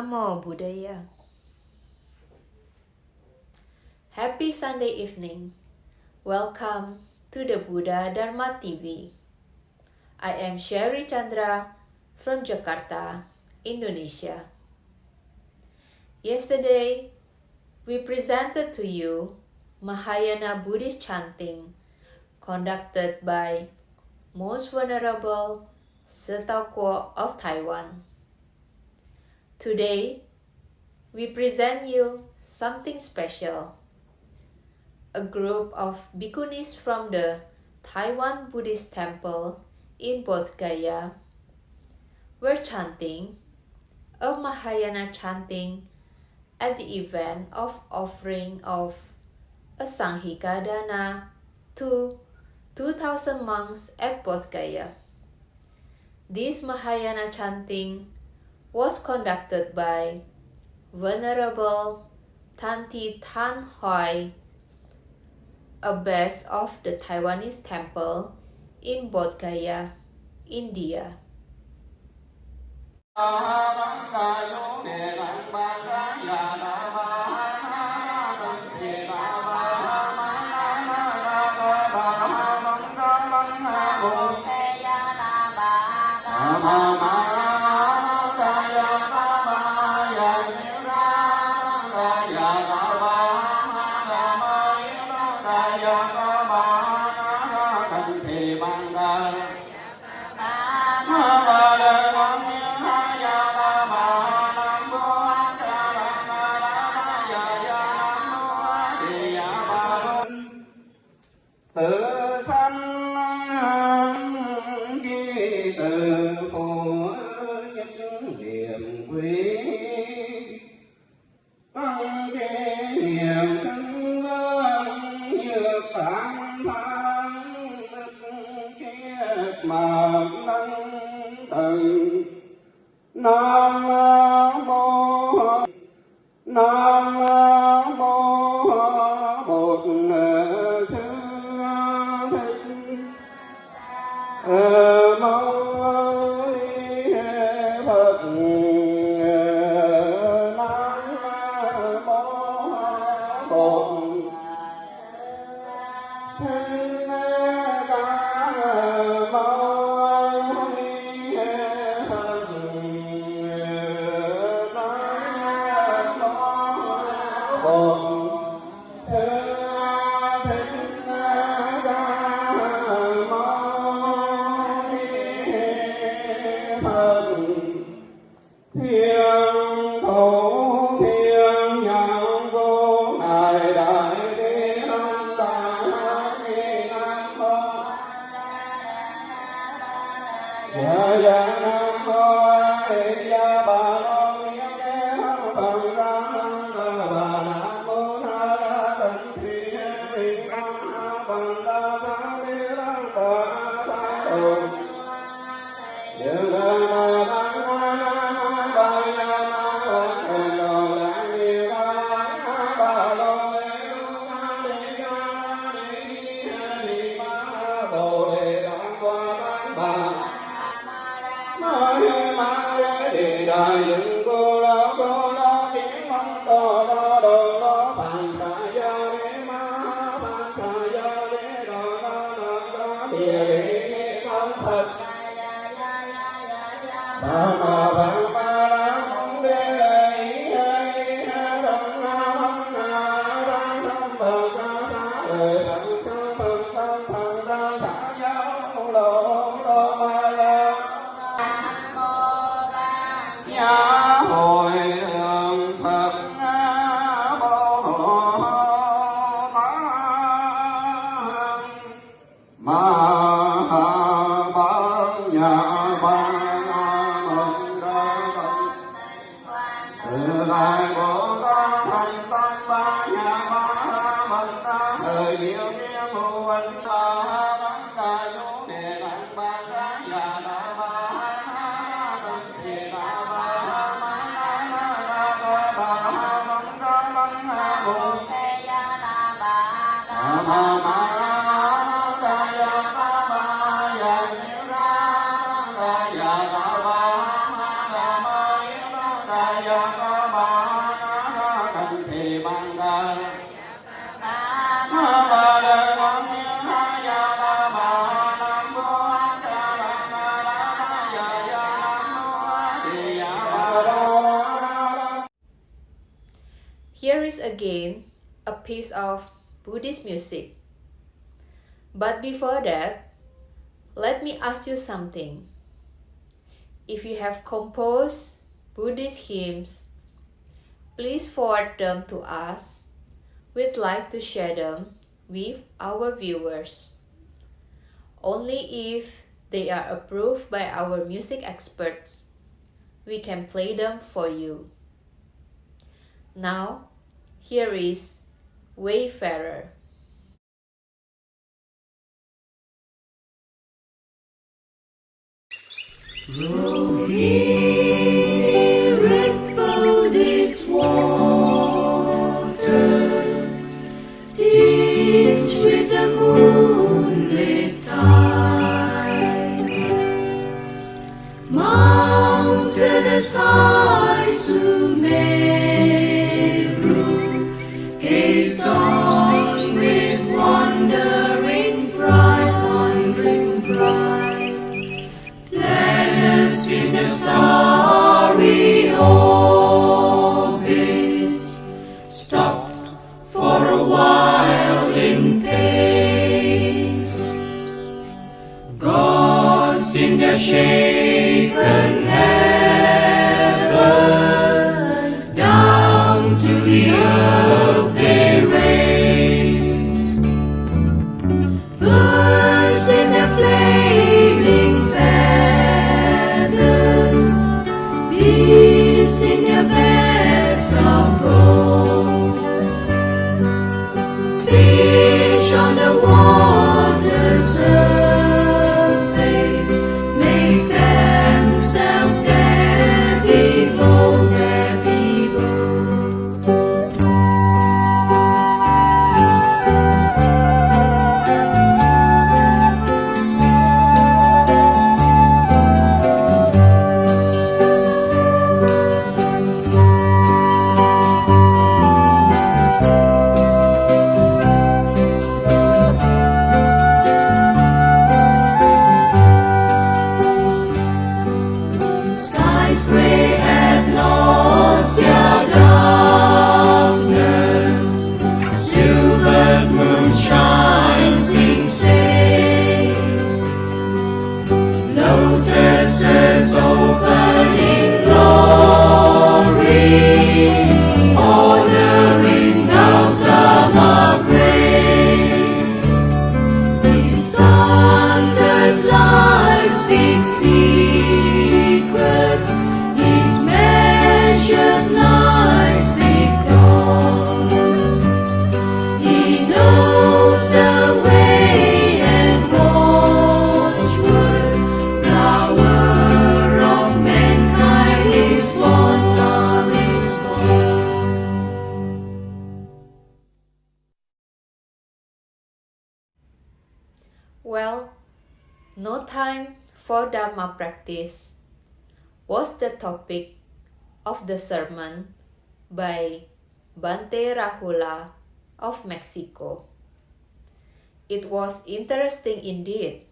Namo Buddhaya. Happy Sunday evening. Welcome to the Buddha Dharma TV. I am Sherry Chandra from Jakarta, Indonesia. Yesterday, we presented to you Mahayana Buddhist chanting conducted by Most Venerable Setauquo of Taiwan. Today, we present you something special. A group of bhikkhunis from the Taiwan Buddhist temple in Bodh Gaya were chanting a Mahayana chanting at the event of offering of a Sanghika Dana to 2,000 monks at Bodh Gaya. This Mahayana chanting was conducted by Venerable Tanti Tan Hoi, abbess of the Taiwanese temple in Bodh Gaya, India. Tự sanh ghi từ phụ nhất niệm quý tăng kỷ niệm sinh vương như tạng thang đức kiết mạc năng tầng nam mô bổn sư Hãy subscribe cho kênh Ghiền Mì Gõ để không bỏ lỡ Here is again a piece of Buddhist music. But before that, let me ask you something. If you have composed Buddhist hymns, please forward them to us. We'd like to share them with our viewers. Only if they are approved by our music experts, we can play them for you. Now, here is Wayfarer. Row here, ripple this water, tinged with the moonlit tide. Mountain as high Sumeru, gaze on with wandering pride, in the starry orbits, stopped for a while in pace. Gods in their shaken heavens, down to the earth they raise. Birds in their flaming beasts in their vests of gold, fish on the water surface, make themselves their people, their people. Well, no time for Dharma practice was the topic of the sermon by Bante Rahula of Mexico. It was interesting indeed.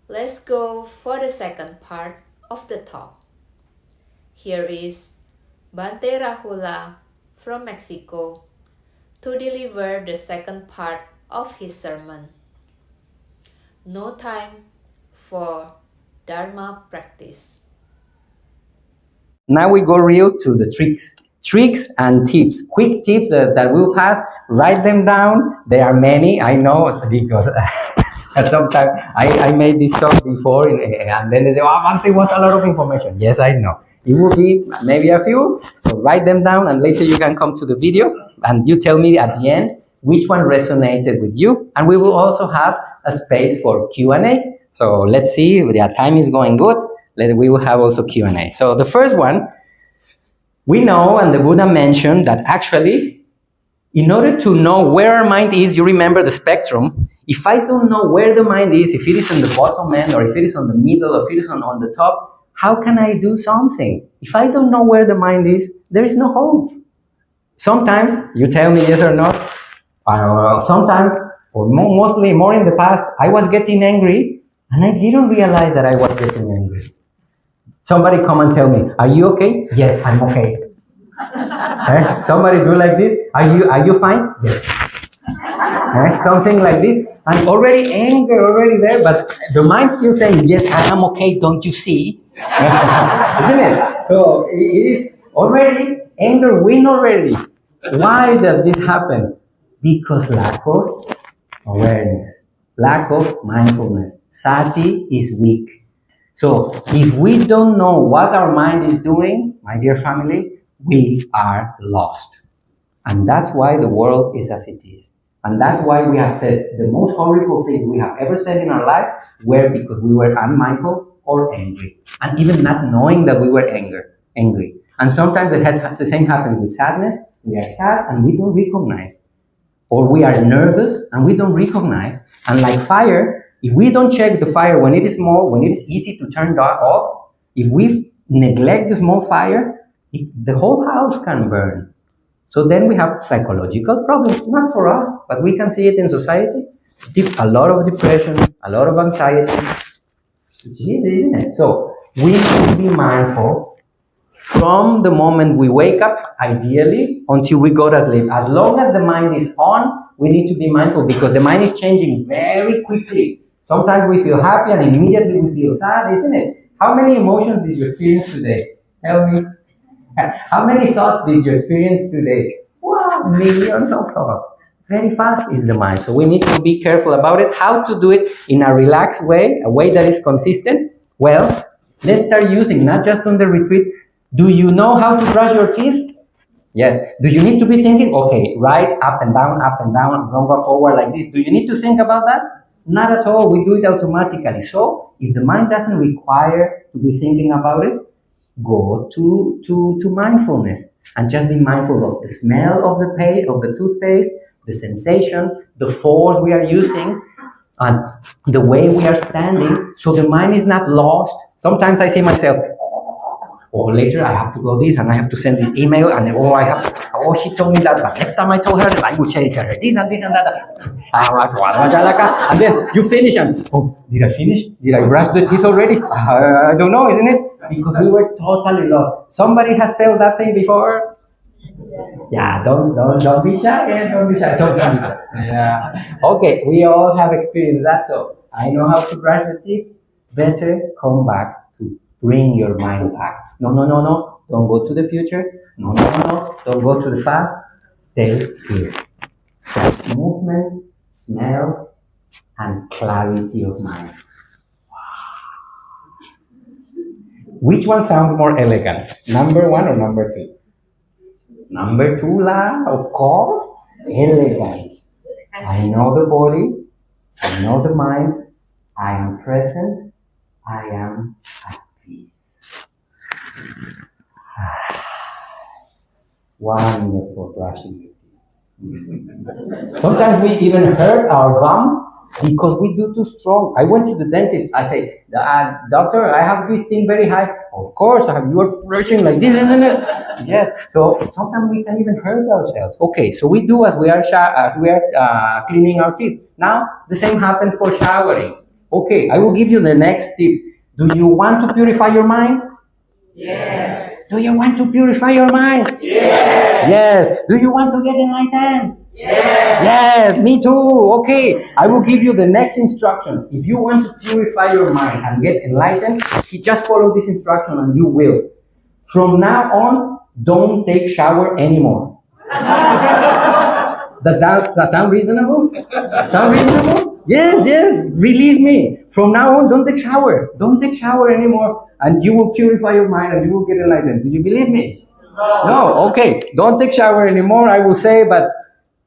Let's go for the second part of the talk. Here is Bante Rahula from Mexico to deliver the second part of his sermon. No time for Dharma practice. Now we go real to the tricks and tips, quick tips that we'll pass. Write them down. There are many, I know, because sometimes I made this talk before, and then they say, "Oh, one thing was a lot of information." Yes, I know. It will be maybe a few, so write them down, and later you can come to the video, and you tell me at the end which one resonated with you, and we will also have a space for Q&A. So let's see, the time is going good. We will have also Q&A. So the first one, we know, and the Buddha mentioned that actually, in order to know where our mind is, you remember the spectrum. If I don't know where the mind is, if it is on the bottom end, or if it is on the middle, or if it is on the top, how can I do something? If I don't know where the mind is, there is no hope. Sometimes, you tell me yes or no, sometimes, or mostly more in the past, I was getting angry, and I didn't realize that I was getting angry. Somebody come and tell me, "Are you okay?" Yes, I'm okay. Somebody do like this. Are you fine? Yes. Something like this, and already anger already there, but the mind still saying, yes, I am okay, don't you see? Isn't it? So it is already, anger win already. Why does this happen? Because lack of awareness, lack of mindfulness. Sati is weak. So if we don't know what our mind is doing, my dear family, we are lost. And that's why the world is as it is. And that's why we have said the most horrible things we have ever said in our life were because we were unmindful or angry. And even not knowing that we were angry. And sometimes the same happens with sadness. We are sad and we don't recognize. Or we are nervous and we don't recognize. And like fire, if we don't check the fire when it is small, when it is easy to turn off, if we neglect the small fire, the whole house can burn. So then we have psychological problems, not for us, but we can see it in society. A lot of depression, a lot of anxiety. Isn't it? So we need to be mindful from the moment we wake up, ideally, until we go to sleep. As long as the mind is on, we need to be mindful because the mind is changing very quickly. Sometimes we feel happy and immediately we feel sad, isn't it? How many emotions did you experience today? Tell me. How many thoughts did you experience today? Wow, millions of thoughts. Very fast is the mind. So we need to be careful about it. How to do it in a relaxed way, a way that is consistent? Well, let's start using, not just on the retreat. Do you know how to brush your teeth? Yes. Do you need to be thinking, okay, right, up and down, don't go forward like this. Do you need to think about that? Not at all. We do it automatically. So if the mind doesn't require to be thinking about it, go to mindfulness and just be mindful of the smell of the toothpaste, the sensation, the force we are using, and the way we are standing, so the mind is not lost. Sometimes I see myself, oh, later I have to go this and I have to send this email and she told me that, but next time I told her that I would say her this and this and that. And then you finish and, oh, did I finish? Did I brush the teeth already? I don't know, isn't it? Because we were totally lost. Somebody has felt that thing before? Yeah, don't be shy, don't be shy. Yeah. Okay, we all have experienced that, so I know how to brush the teeth. Better come back to bring your mind back. No, don't go to the future. No, don't go to the past. Stay here. Just movement, smell, and clarity of mind. Which one sounds more elegant? Number 1 or number 2? Number 2, of course. Elegant. I know the body. I know the mind. I am present. I am at peace. Wonderful brushing your teeth. Sometimes we even hurt our gums because we do too strong. I went to the dentist. I say, doctor, I have this thing very high. Of course, you are brushing like this, isn't it? Yes. So sometimes we can even hurt ourselves. Okay, so we do as we are cleaning our teeth. Now the same happens for showering. Okay, I will give you the next tip. Do you want to purify your mind? Yes. Do you want to purify your mind? Yes. Yes. Do you want to get enlightened? Yes. Yes, me too. Okay, I will give you the next instruction. If you want to purify your mind and get enlightened, just follow this instruction and you will. From now on, don't take shower anymore. Does that sound reasonable? Sound reasonable? Yes, believe me. From now on, don't take shower. Don't take shower anymore. And you will purify your mind and you will get enlightened. Do you believe me? No, okay. Don't take shower anymore, I will say, but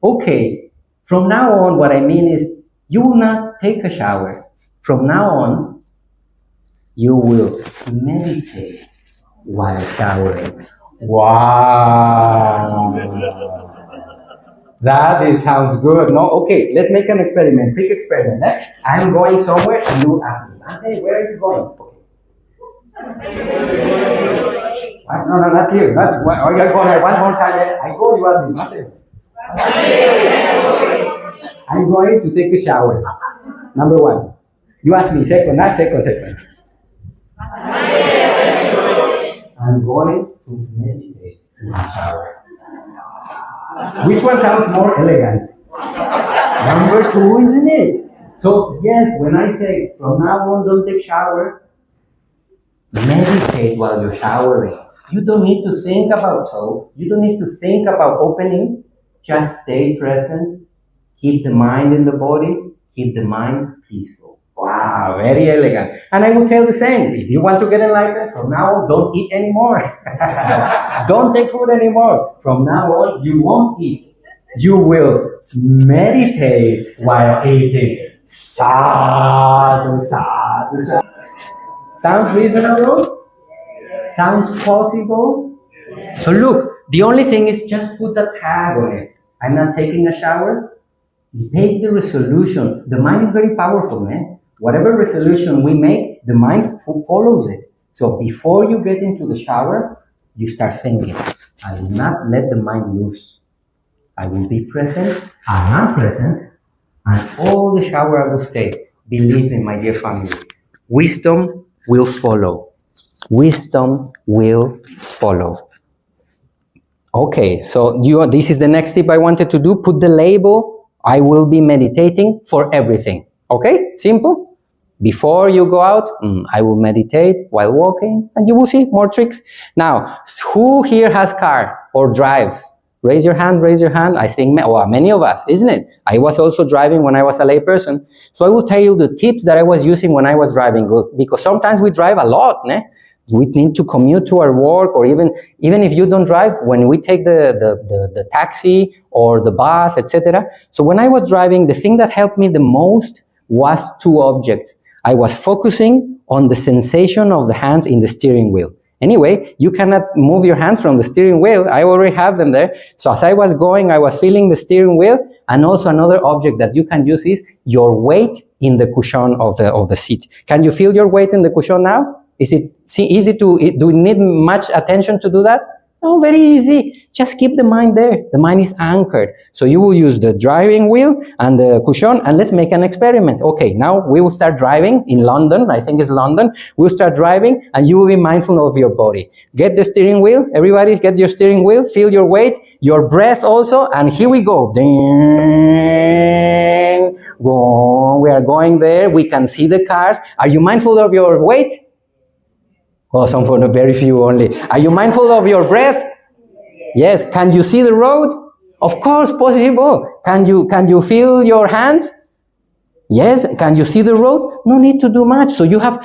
okay. From now on, what I mean is, you will not take a shower. From now on, you will meditate while showering. Wow. That sounds good. No, okay, let's make an experiment. Quick experiment. I'm going somewhere and you ask me, hey, where are you going? No, not here. Are you going one more time? I go, you ask me, not here. I'm going to take a shower. Number 1. You ask me, second. I'm going to meditate in the shower. Which one sounds more elegant? Number two, isn't it? So yes, when I say from now on don't take shower, meditate while you're showering. You don't need to think about soap. You don't need to think about opening. Just stay present. Keep the mind in the body. Keep the mind peaceful. Wow, very elegant. And I will tell the same. If you want to get enlightened, from now on, don't eat anymore. Don't take food anymore. From now on, you won't eat. You will meditate while eating. Sadhu, sadhu, sadhu. Sounds reasonable? Sounds possible? So look, the only thing is just put a tag on it. I'm not taking a shower. Make the resolution. The mind is very powerful, man. Whatever resolution we make, the mind follows it. So before you get into the shower, you start thinking, I will not let the mind loose. I will be present, I am present, and all the shower I will stay. Believe me, my dear family, wisdom will follow. Wisdom will follow. Okay, so this is the next tip I wanted to do. Put the label, I will be meditating for everything. Okay, simple. Before you go out, I will meditate while walking, and you will see more tricks. Now, who here has car or drives? Raise your hand, raise your hand. I think many of us, isn't it? I was also driving when I was a lay person. So I will tell you the tips that I was using when I was driving, because sometimes we drive a lot, né? We need to commute to our work, or even if you don't drive, when we take the taxi or the bus, etc. So when I was driving, the thing that helped me the most was two objects. I was focusing on the sensation of the hands in the steering wheel. Anyway, you cannot move your hands from the steering wheel. I already have them there. So as I was going, I was feeling the steering wheel. And also another object that you can use is your weight in the cushion of the seat. Can you feel your weight in the cushion now? Is it easy do you need much attention to do that? No, very easy. Just keep the mind there. The mind is anchored. So you will use the driving wheel and the cushion, and let's make an experiment. Okay, now we will start driving in London. I think it's London. We'll start driving, and you will be mindful of your body. Get the steering wheel. Everybody get your steering wheel. Feel your weight, your breath also, and here we go. Ding. We are going there. We can see the cars. Are you mindful of your weight? Oh, some for very few only. Are you mindful of your breath? Yes. Can you see the road? Of course, possible. Can you feel your hands? Yes. Can you see the road? No need to do much. So you have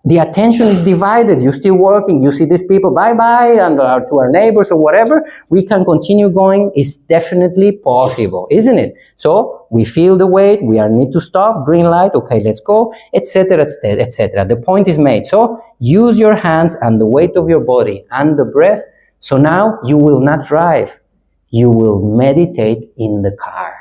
the attention is divided. You're still working. You see these people, bye-bye, and to our neighbors or whatever. We can continue going. It's definitely possible, isn't it? So we feel the weight. We need to stop. Green light. Okay, let's go, etc., etc. The point is made. So use your hands and the weight of your body and the breath. So now you will not drive. You will meditate in the car.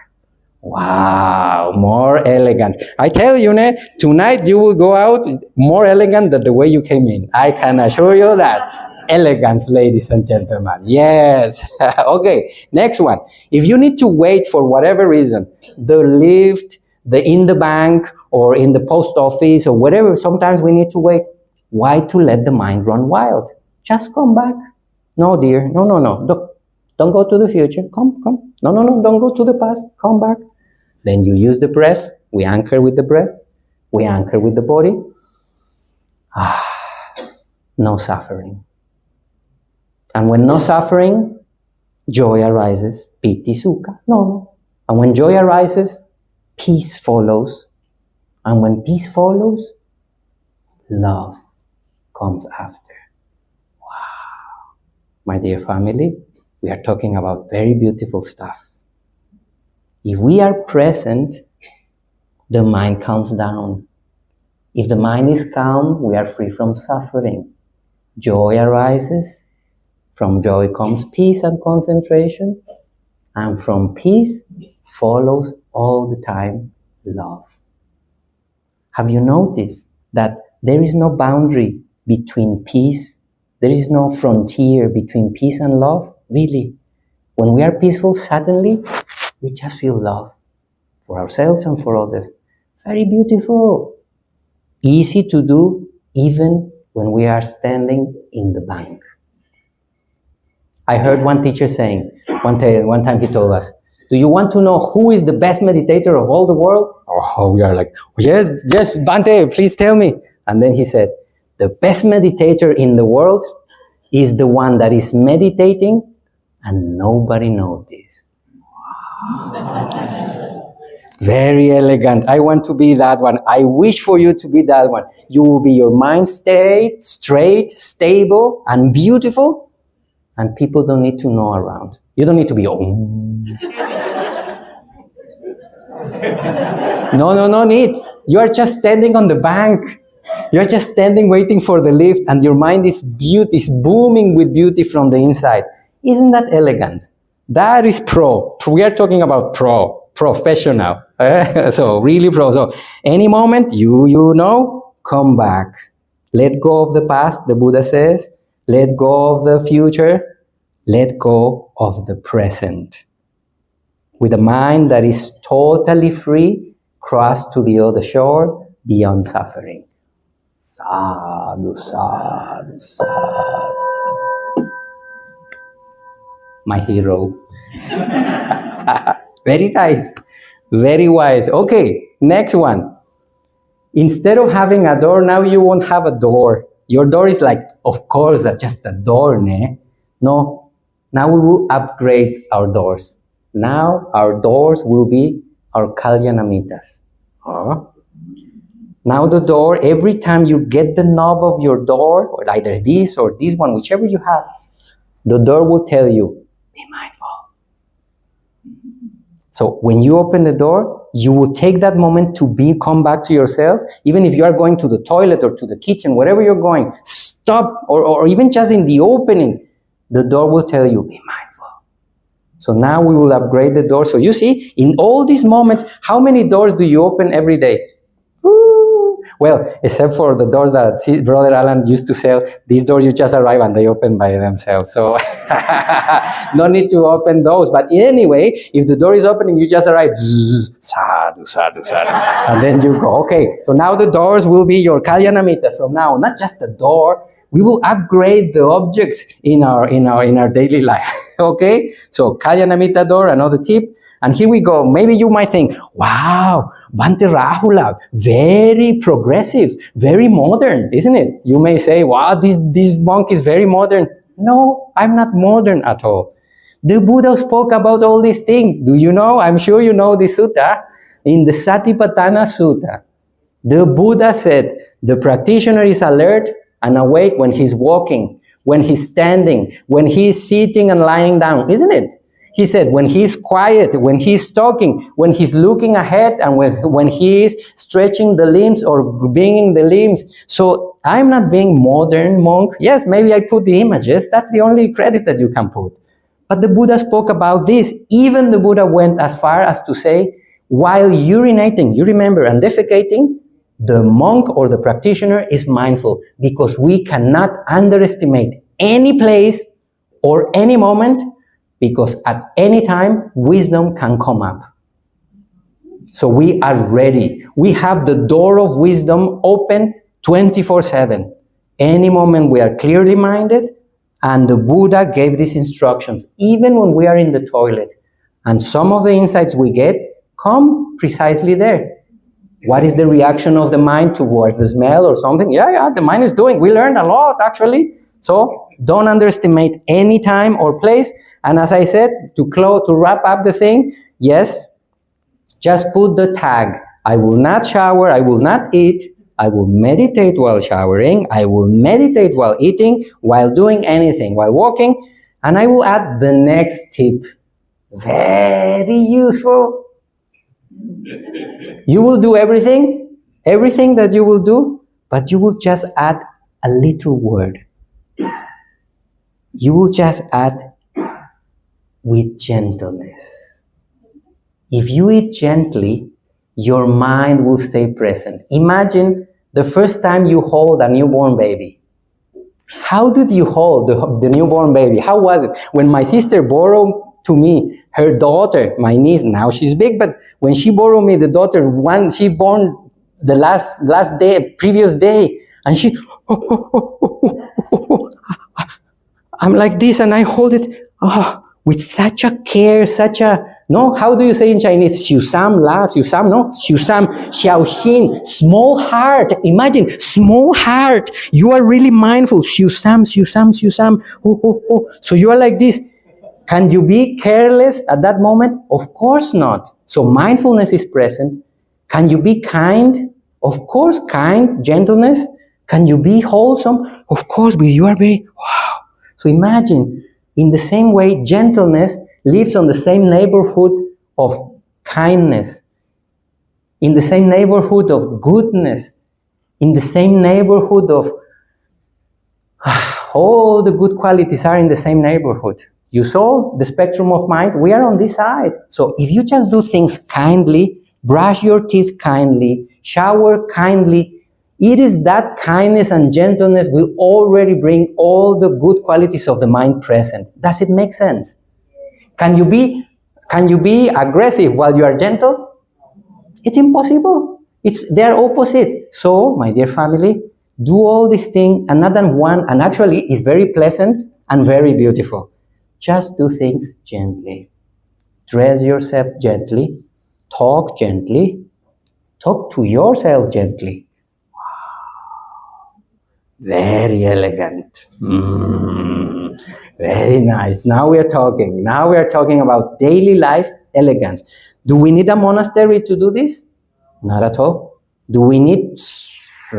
Wow, more elegant. I tell you, tonight you will go out more elegant than the way you came in. I can assure you that. Elegance, ladies and gentlemen. Yes. Okay, next one. If you need to wait for whatever reason, the lift, in the bank, or in the post office, or whatever, sometimes we need to wait. Why to let the mind run wild? Just come back. No, dear. No. Don't go to the future. Come. No. Don't go to the past. Come back. Then you use the breath. We anchor with the breath. We anchor with the body. No suffering. And when no suffering, joy arises. Piti sukha. No. And when joy arises, peace follows. And when peace follows, love comes after. Wow. My dear family, we are talking about very beautiful stuff. If we are present, the mind calms down. If the mind is calm, we are free from suffering. Joy arises. From joy comes peace and concentration. And from peace follows all the time love. Have you noticed that there is no boundary between peace? There is no frontier between peace and love? Really? When we are peaceful, suddenly, we just feel love for ourselves and for others. Very beautiful. Easy to do even when we are standing in the bank. I heard one teacher saying, one time he told us, do you want to know who is the best meditator of all the world? Oh, we are like, yes, Bante, please tell me. And then he said, the best meditator in the world is the one that is meditating and nobody knows this. Very elegant. I want to be that one. I wish for you to be that one. You will be your mind straight, stable, and beautiful, and people don't need to know around. You don't need to be, No need. You are just standing on the bank. You're just standing waiting for the lift, and your mind is booming with beauty from the inside. Isn't that elegant? That is pro. We are talking about professional. So really pro. So any moment, you know, come back. Let go of the past, the Buddha says. Let go of the future. Let go of the present. With a mind that is totally free, cross to the other shore beyond suffering. Sadhu, sadhu, sadhu. My hero. Very nice. Very wise. Okay, next one. Instead of having a door, now you won't have a door. Your door is like, of course, that's just a door, ne? No. Now we will upgrade our doors. Now our doors will be our Kalyanamitas. Now the door, every time you get the knob of your door, or either this or this one, whichever you have, the door will tell you, be mindful. So when you open the door, you will take that moment to come back to yourself. Even if you are going to the toilet or to the kitchen, wherever you're going, stop, or even just in the opening, the door will tell you, be mindful. So now we will upgrade the door. So you see, in all these moments, how many doors do you open every day? Well, except for the doors that Brother Alan used to sell, these doors you just arrive and they open by themselves. So no need to open those. But anyway, if the door is opening, you just arrive, sadhu, sadhu, sadhu, and then you go. Okay, so now the doors will be your Kalyanamitas from now. Not just the door, we will upgrade the objects in our daily life. Okay, so Kalyanamita door, another tip. And here we go. Maybe you might think, wow, Bhante Rahula, very progressive, very modern, isn't it? You may say, wow, this monk is very modern. No, I'm not modern at all. The Buddha spoke about all these things. Do you know? I'm sure you know this sutta. In the Satipatthana Sutta, the Buddha said, the practitioner is alert and awake when he's walking, when he's standing, when he's sitting and lying down, isn't it? He said, when he's quiet, when he's talking, when he's looking ahead, and when he is stretching the limbs or bringing the limbs. So I'm not being modern monk. Yes, maybe I put the images. That's the only credit that you can put. But the Buddha spoke about this. Even the Buddha went as far as to say, while urinating, you remember, and defecating, the monk or the practitioner is mindful, because we cannot underestimate any place or any moment, because at any time, wisdom can come up. So we are ready. We have the door of wisdom open 24/7. Any moment we are clearly minded, and the Buddha gave these instructions, even when we are in the toilet. And some of the insights we get come precisely there. What is the reaction of the mind towards the smell or something? Yeah, the mind is doing. We learn a lot, actually. So don't underestimate any time or place. And as I said, to wrap up the thing, yes, just put the tag. I will not shower, I will not eat, I will meditate while showering, I will meditate while eating, while doing anything, while walking, and I will add the next tip. Very useful. You will do everything that you will do, but you will just add a little word. You will just add with gentleness. If you eat gently, your mind will stay present. Imagine the first time you hold a newborn baby. How did you hold the newborn baby? How was it? When my sister borrowed to me her daughter, my niece, now she's big, but when she borrowed me the daughter, she born the last day, previous day, and she, I'm like this and I hold it with such a care, no, how do you say in Chinese? Xiusam, no? Xiusam, Xiaoxin, small heart. Imagine, small heart. You are really mindful. Xiusam. Oh. So you are like this. Can you be careless at that moment? Of course not. So mindfulness is present. Can you be kind? Of course, kind, gentleness. Can you be wholesome? Of course, but you are very, wow. So imagine, in the same way, gentleness lives on the same neighborhood of kindness, in the same neighborhood of goodness, in the same neighborhood of all the good qualities are in the same neighborhood. You saw the spectrum of mind? We are on this side. So if you just do things kindly, brush your teeth kindly, shower kindly, it is that kindness and gentleness will already bring all the good qualities of the mind present. Does it make sense? Can you be aggressive while you are gentle? It's impossible. They're opposite. So, my dear family, do all these things, another one, and actually is very pleasant and very beautiful. Just do things gently. Dress yourself gently. Talk gently. Talk to yourself gently. Very elegant. Very nice. Now we are talking. Now we are talking about daily life elegance. Do we need a monastery to do this? Not at all. Do we need,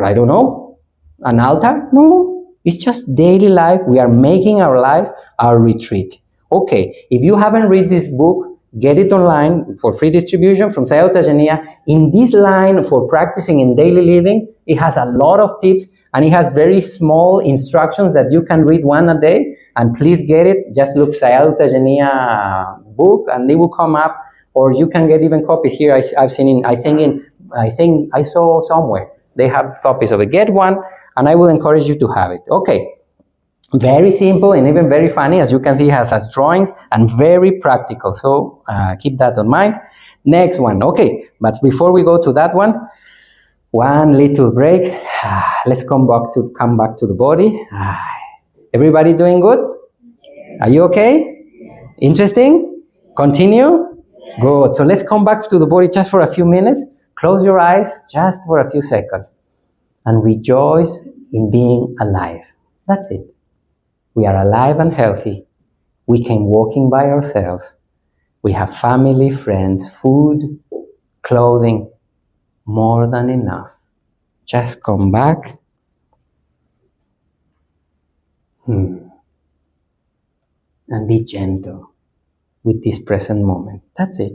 I don't know, an altar? No. It's just daily life. We are making our life our retreat. Okay, if you haven't read this book, get it online for free distribution from Sayadaw Tejaniya. In this line for practicing in daily living, it has a lot of tips and it has very small instructions that you can read one a day. And please get it. Just look Sayadaw Tejaniya book and they will come up. Or you can get even copies here. I've seen I think I saw somewhere they have copies of it. Get one, and I will encourage you to have it. Okay, very simple and even very funny. As you can see, it has drawings and very practical. So keep that in mind. Next one. Okay, but before we go to that one little break. Let's come back to the body. Everybody doing good? Are you okay? Interesting? Continue? Good. So let's come back to the body just for a few minutes. Close your eyes just for a few seconds and rejoice in being alive. That's it. We are alive and healthy. We came walking by ourselves. We have family, friends, food, clothing, more than enough. Just come back. And be gentle with this present moment. That's it.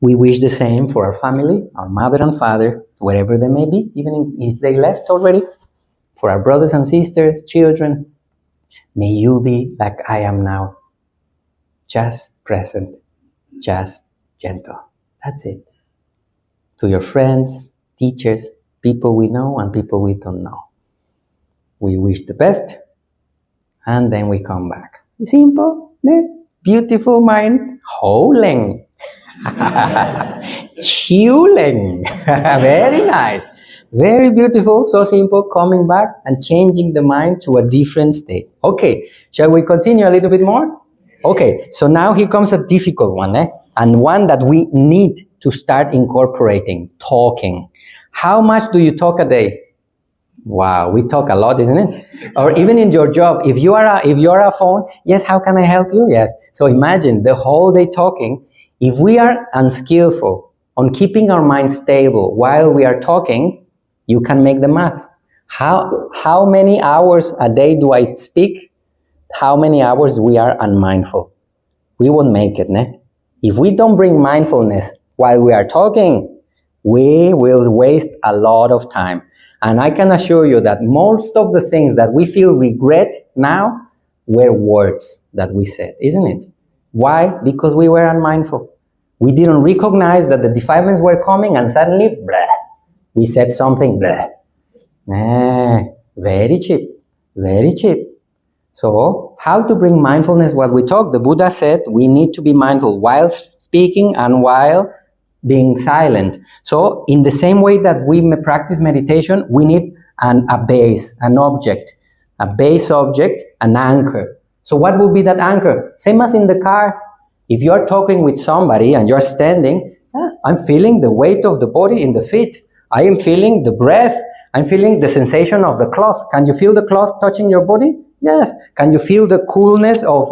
We wish the same for our family, our mother and father, wherever they may be, even if they left already. For our brothers and sisters, children, may you be like I am now. Just present, just gentle. That's it. To your friends, teachers, people we know and people we don't know. We wish the best, and then we come back. Simple, beautiful mind, holding, chilling. Very nice, very beautiful, so simple, coming back and changing the mind to a different state. Okay, shall we continue a little bit more? Okay, so now here comes a difficult one, and one that we need to start incorporating, talking. How much do you talk a day? Wow, we talk a lot, isn't it? Or even in your job, if you are a phone, yes, how can I help you? Yes. So imagine the whole day talking. If we are unskillful on keeping our mind stable while we are talking, you can make the math. How many hours a day do I speak? How many hours we are unmindful? We won't make it, ne? If we don't bring mindfulness while we are talking, we will waste a lot of time. And I can assure you that most of the things that we feel regret now were words that we said, isn't it? Why? Because we were unmindful. We didn't recognize that the defilements were coming and suddenly, we said something, very cheap, very cheap. So, how to bring mindfulness while we talk? The Buddha said we need to be mindful while speaking and while being silent. So in the same way that we practice meditation, we need a base, an object, a base object, an anchor. So what will be that anchor? Same as in the car. If you're talking with somebody and you're standing, I'm feeling the weight of the body in the feet. I am feeling the breath. I'm feeling the sensation of the cloth. Can you feel the cloth touching your body? Yes. Can you feel the coolness of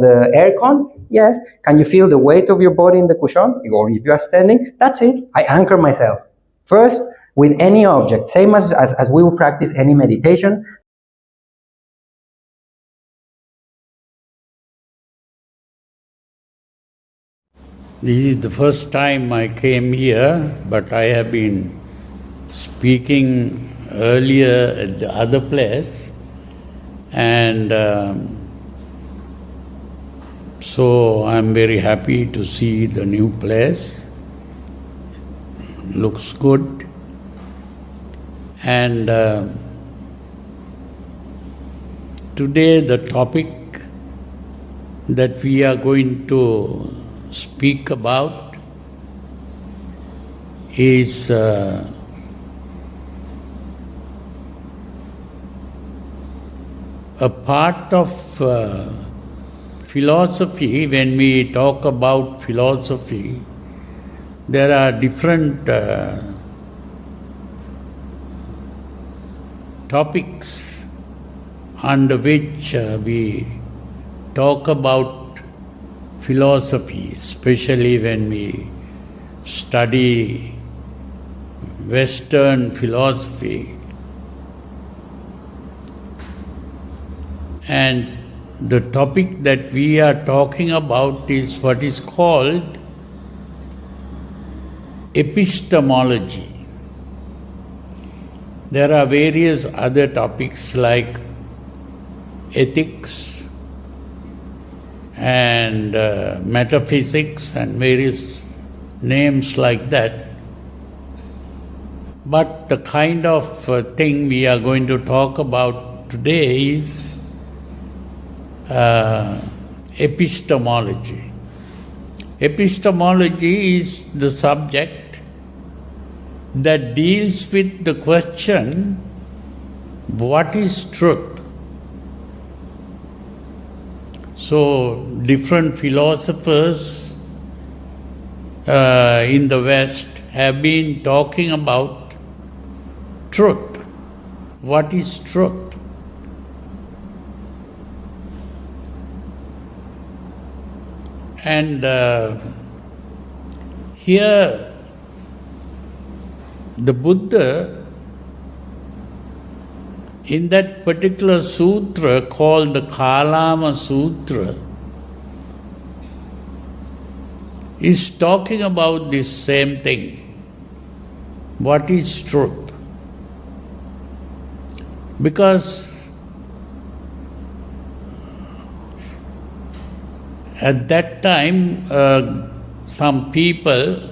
the aircon? Yes. Can you feel the weight of your body in the cushion? Or if you are standing, that's it. I anchor myself. First, with any object, same as we will practice any meditation. This is the first time I came here, but I have been speaking earlier at the other place, and so I'm very happy to see the new place. Looks good. And today the topic that we are going to speak about is a part of philosophy. When we talk about philosophy, there are different topics under which we talk about philosophy, especially when we study Western philosophy. And the topic that we are talking about is what is called epistemology. There are various other topics like ethics and metaphysics and various names like that. But the kind of thing we are going to talk about today is epistemology. Epistemology is the subject that deals with the question, what is truth? So, different philosophers in the West have been talking about truth. What is truth? And here, the Buddha, in that particular sutra called the Kalama Sutra, is talking about this same thing. What is truth? Because at that time, some people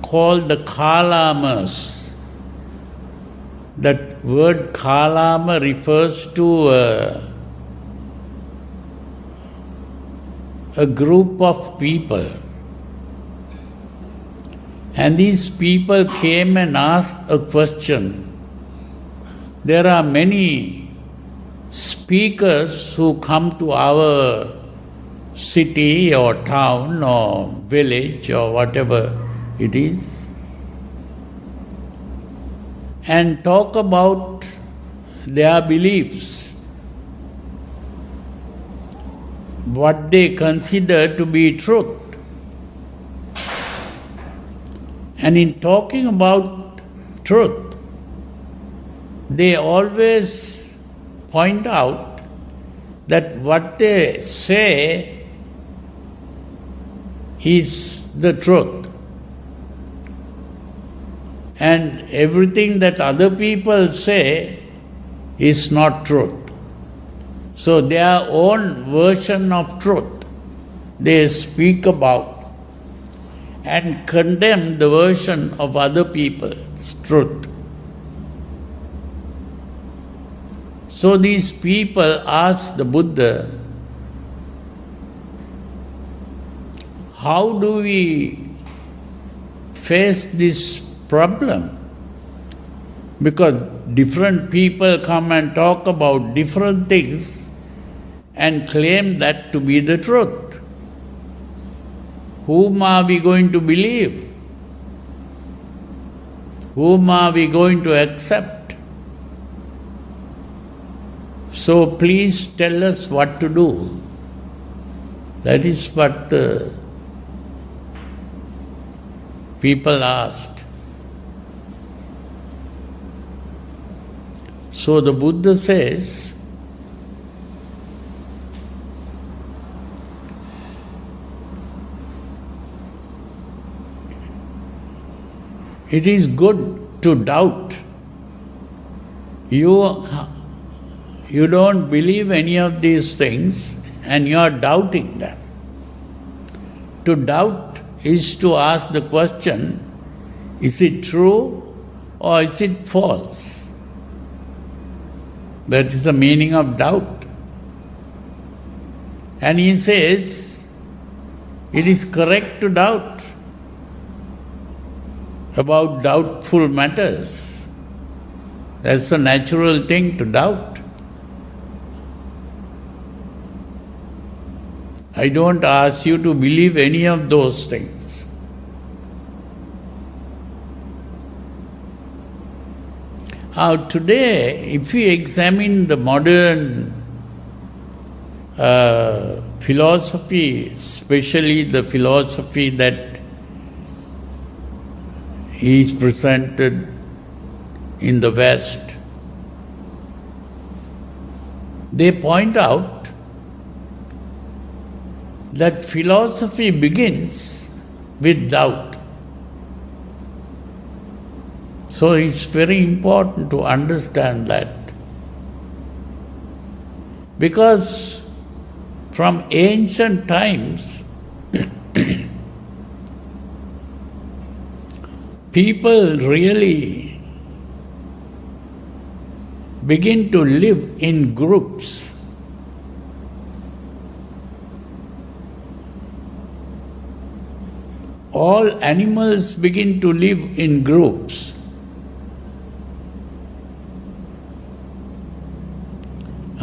called the Kalamas. That word Kalama refers to a group of people. And these people came and asked a question. There are many speakers who come to our city or town or village or whatever it is, and talk about their beliefs, what they consider to be truth. And in talking about truth, they always point out that what they say is the truth. And everything that other people say is not truth. So their own version of truth they speak about and condemn the version of other people's truth. So these people asked the Buddha, how do we face this problem? Because different people come and talk about different things and claim that to be the truth. Whom are we going to believe? Whom are we going to accept? So please tell us what to do. That is what people asked. So the Buddha says, it is good to doubt. You don't believe any of these things and you are doubting them. To doubt is to ask the question, is it true or is it false? That is the meaning of doubt. And he says, it is correct to doubt about doubtful matters. That's a natural thing to doubt. I don't ask you to believe any of those things. Now today, if we examine the modern philosophy, especially the philosophy that is presented in the West, they point out that philosophy begins with doubt. So it's very important to understand that. Because from ancient times, people really begin to live in groups. All animals begin to live in groups.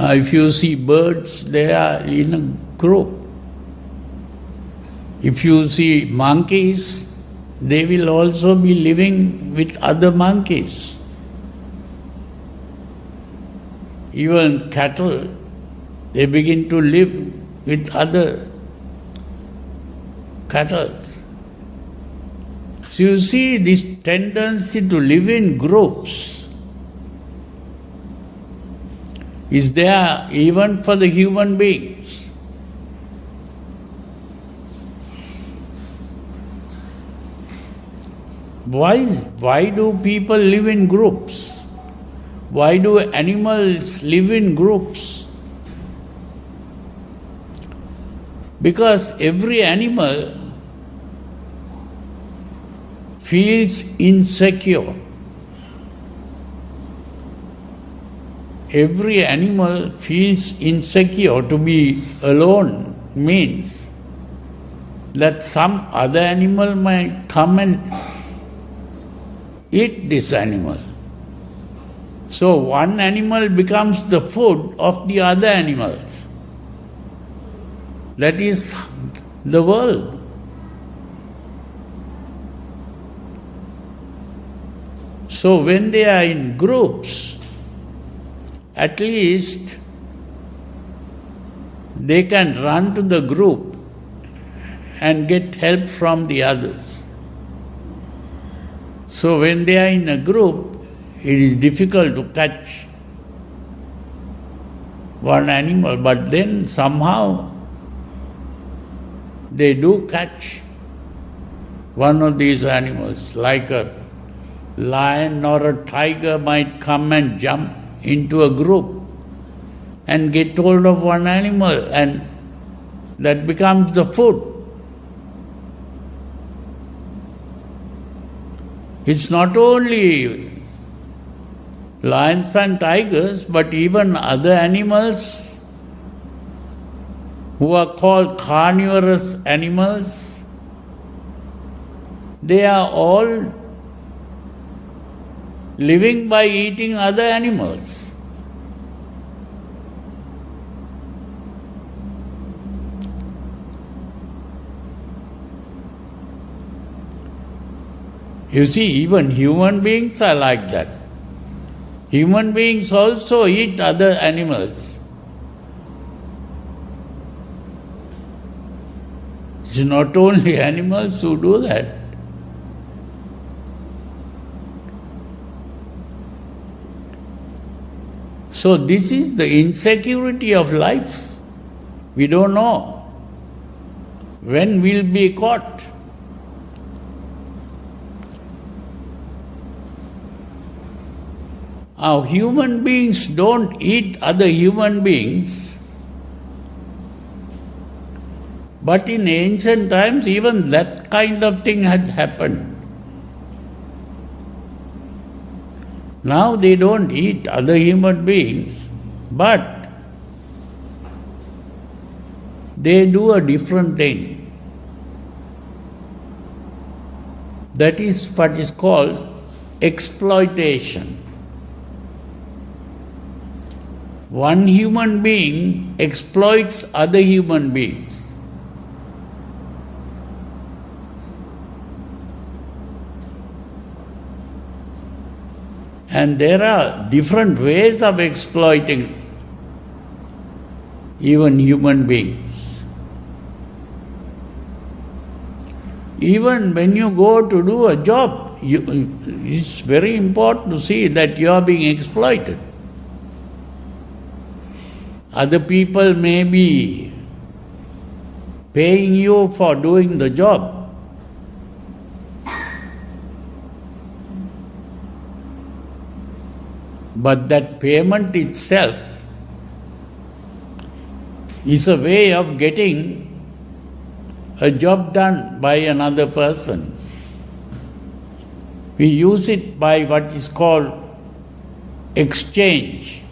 If you see birds, they are in a group. If you see monkeys, they will also be living with other monkeys. Even cattle, they begin to live with other cattle. So you see this tendency to live in groups is there even for the human beings. Why do people live in groups? Why do animals live in groups? Because every animal feels insecure. Every animal feels insecure. To be alone means that some other animal might come and eat this animal. So one animal becomes the food of the other animals. That is the world. So when they are in groups, at least they can run to the group and get help from the others. So when they are in a group, it is difficult to catch one animal, but then somehow they do catch one of these animals, like a lion or a tiger might come and jump into a group and get hold of one animal, and that becomes the food. It's not only lions and tigers, but even other animals who are called carnivorous animals, They are all living by eating other animals. You see, even human beings are like that. Human beings also eat other animals. It's not only animals who do that. So this is the insecurity of life. We don't know when we'll be caught. Now, human beings don't eat other human beings, but in ancient times even that kind of thing had happened. Now they don't eat other human beings, but they do a different thing. That is what is called exploitation. One human being exploits other human beings. And there are different ways of exploiting even human beings. Even when you go to do a job, it's very important to see that you are being exploited. Other people may be paying you for doing the job. But that payment itself is a way of getting a job done by another person. We use it by what is called exchange.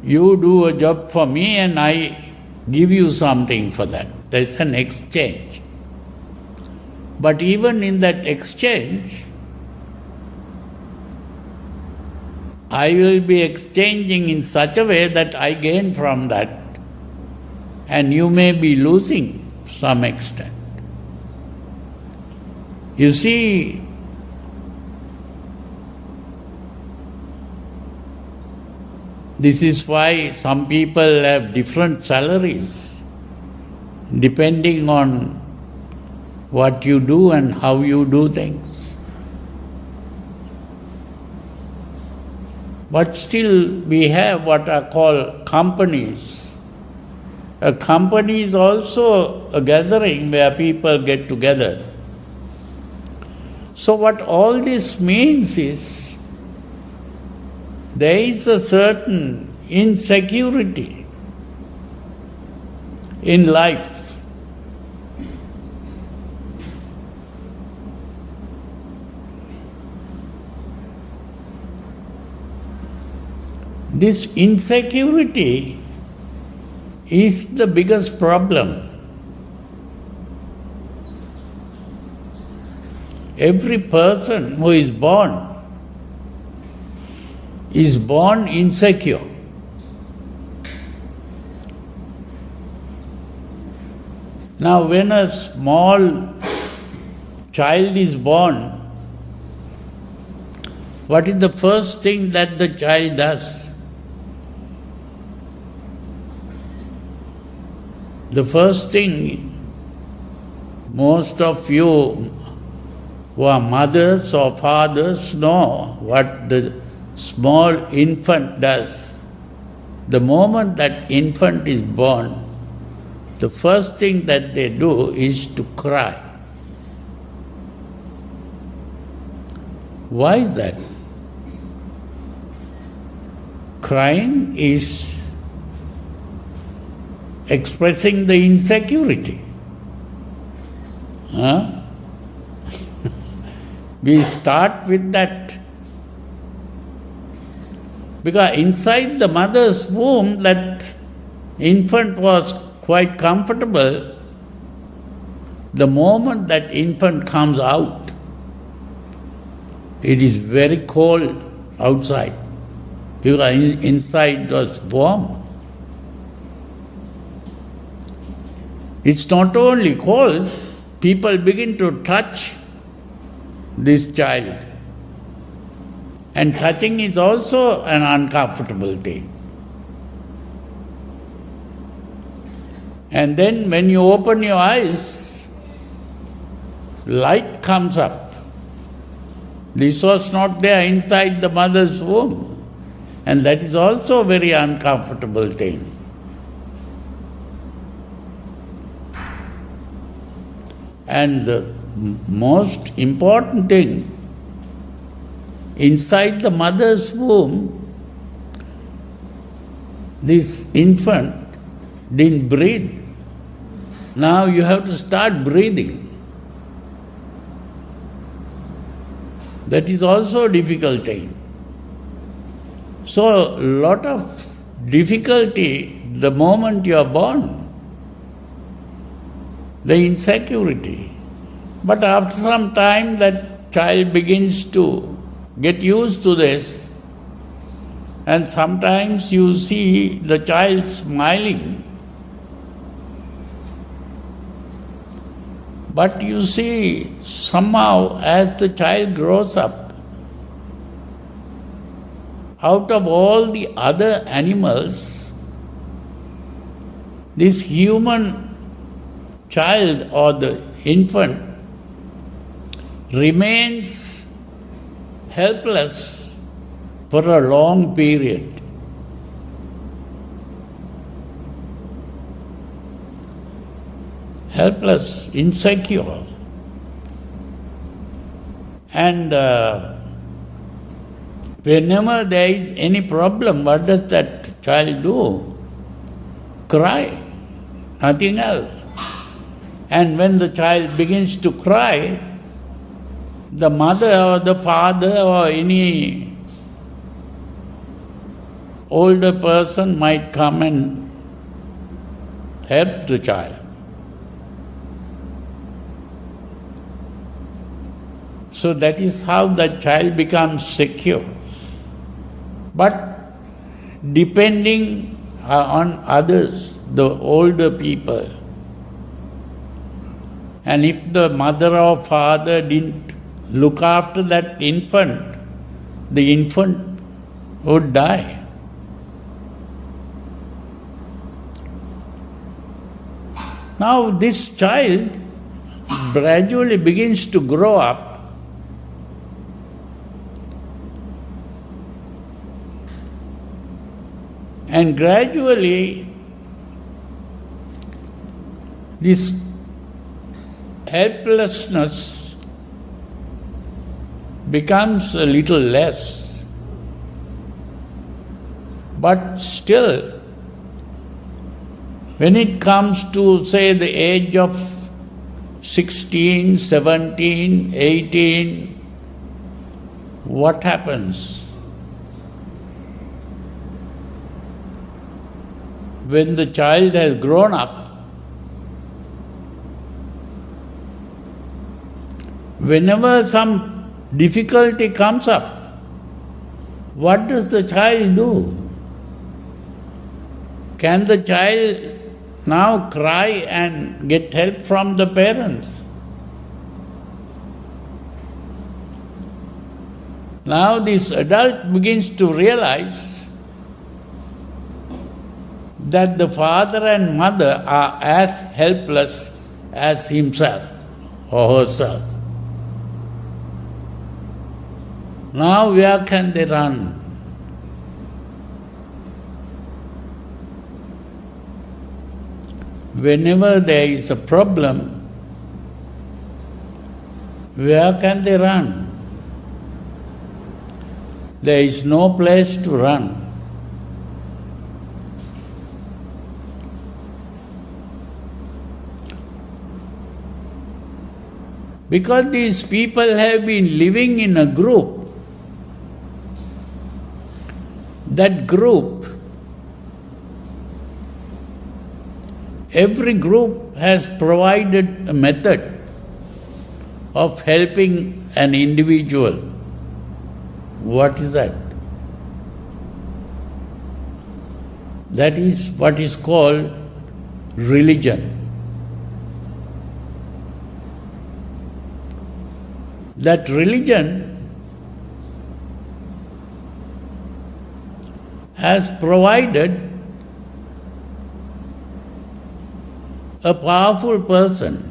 You do a job for me and I give you something for that. That's an exchange. But even in that exchange, I will be exchanging in such a way that I gain from that, and you may be losing some extent. You see, this is why some people have different salaries depending on what you do and how you do things. But still we have what are called companies. A company is also a gathering where people get together. So what all this means is, there is a certain insecurity in life. This insecurity is the biggest problem. Every person who is born insecure. Now, when a small child is born, what is the first thing that the child does? The first thing, most of you who are mothers or fathers know what the small infant does. The moment that infant is born, the first thing that they do is to cry. Why is that? Crying is expressing the insecurity. We start with that. Because inside the mother's womb, that infant was quite comfortable the moment that infant comes out. It is very cold outside because inside was warm. It's not only cold, people begin to touch this child. And touching is also an uncomfortable thing. And then when you open your eyes, light comes up. This was not there inside the mother's womb. And that is also a very uncomfortable thing. And the most important thing, inside the mother's womb, this infant didn't breathe. Now you have to start breathing. That is also a difficult thing. So, a lot of difficulty the moment you are born. The insecurity. But after some time, that child begins to get used to this, and sometimes you see the child smiling. But you see, somehow, as the child grows up, out of all the other animals, this human child or the infant remains helpless for a long period. Helpless, insecure. And whenever there is any problem, what does that child do? Cry, nothing else. And when the child begins to cry, the mother or the father or any older person might come and help the child. So that is how the child becomes secure. But depending on others, the older people, and if the mother or father didn't look after that infant, the infant would die. Now this child gradually begins to grow up, and gradually this helplessness becomes a little less. But still, when it comes to, say, the age of 16, 17, 18, what happens? When the child has grown up, whenever some difficulty comes up, what does the child do? Can the child now cry and get help from the parents? Now this adult begins to realize that the father and mother are as helpless as himself or herself. Now where can they run? Whenever there is a problem, where can they run? There is no place to run. Because these people have been living in a group, that group Every group has provided a method of helping an individual. What is that? That is what is called religion. That religion has provided a powerful person.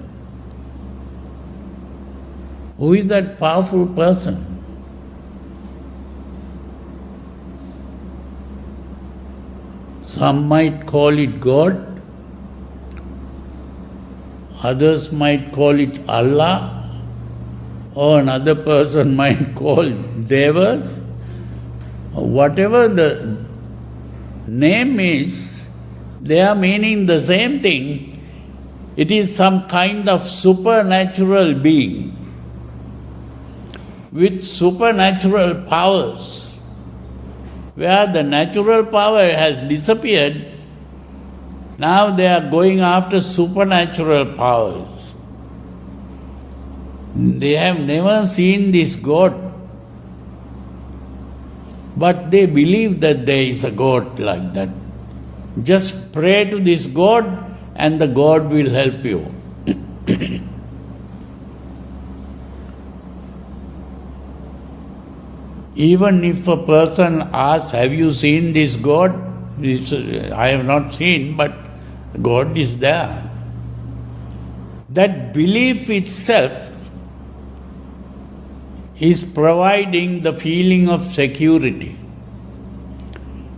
Who is that powerful person? Some might call it God, others might call it Allah, or another person might call Devas. Whatever the name is, they are meaning the same thing. It is some kind of supernatural being with supernatural powers. Where the natural power has disappeared, now they are going after supernatural powers. They have never seen this God, but they believe that there is a God like that. Just pray to this God and the God will help you. Even if a person asks, have you seen this God? I have not seen, but God is there. That belief itself is providing the feeling of security.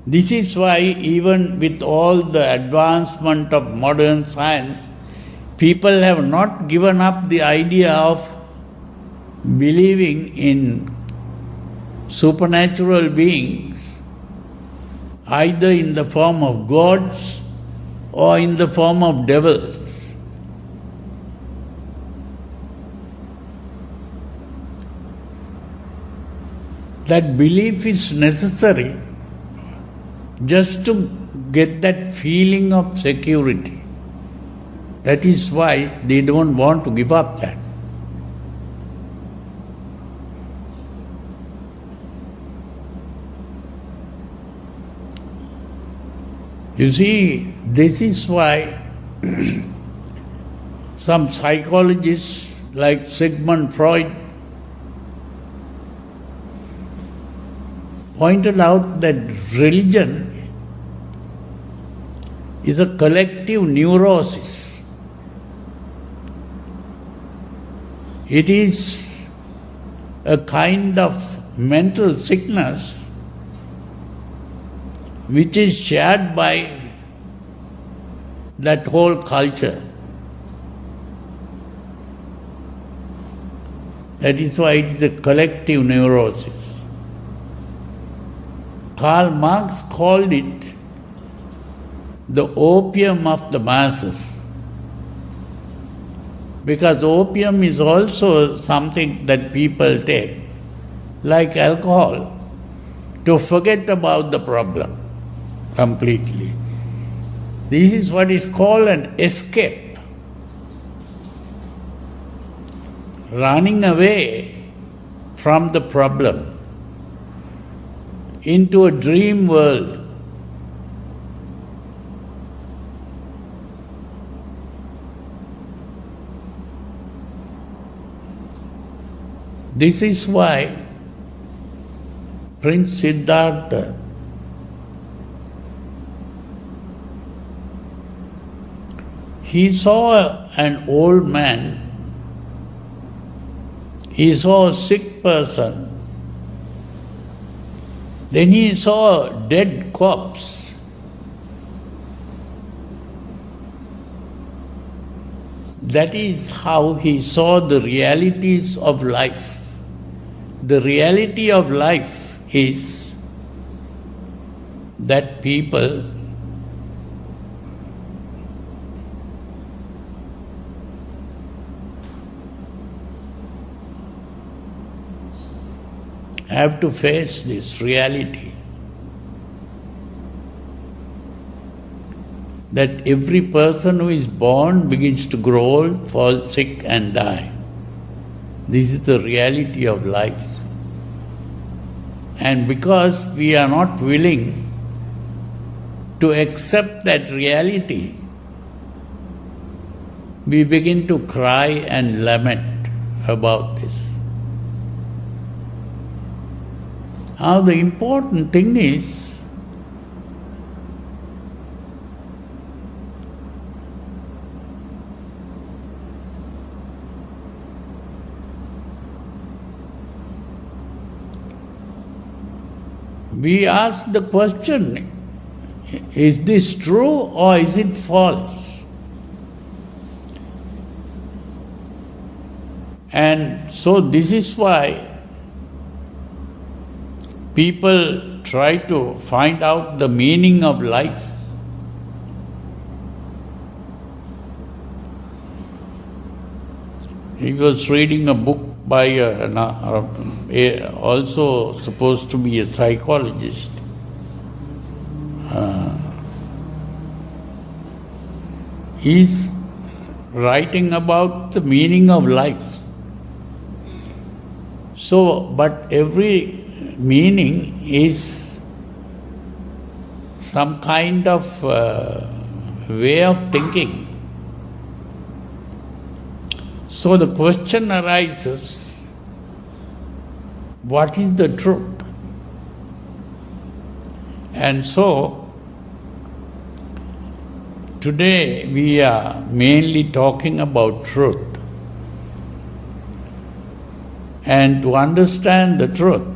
This is why even with all the advancement of modern science, people have not given up the idea of believing in supernatural beings, either in the form of gods or in the form of devils. That belief is necessary just to get that feeling of security. That is why they don't want to give up that. You see, this is why some psychologists like Sigmund Freud pointed out that religion is a collective neurosis. It is a kind of mental sickness which is shared by that whole culture. That is why it is a collective neurosis. Karl Marx called it the opium of the masses, because opium is also something that people take, like alcohol, to forget about the problem completely. This is what is called an escape. Running away from the problem into a dream world. This is why Prince Siddhartha he saw an old man, he saw a sick person, then he saw a dead corpse. That is how he saw the realities of life. The reality of life is that people have to face this reality. that every person who is born begins to grow old, fall sick and die. This is the reality of life. And because we are not willing to accept that reality, we begin to cry and lament about this. Now the important thing is, we ask the question, is this true or is it false? And so this is why people try to find out the meaning of life. He was reading a book by also supposed to be a psychologist. He's writing about the meaning of life. So, but every meaning is some kind of way of thinking. So the question arises, what is the truth? And so, today we are mainly talking about truth. And to understand the truth,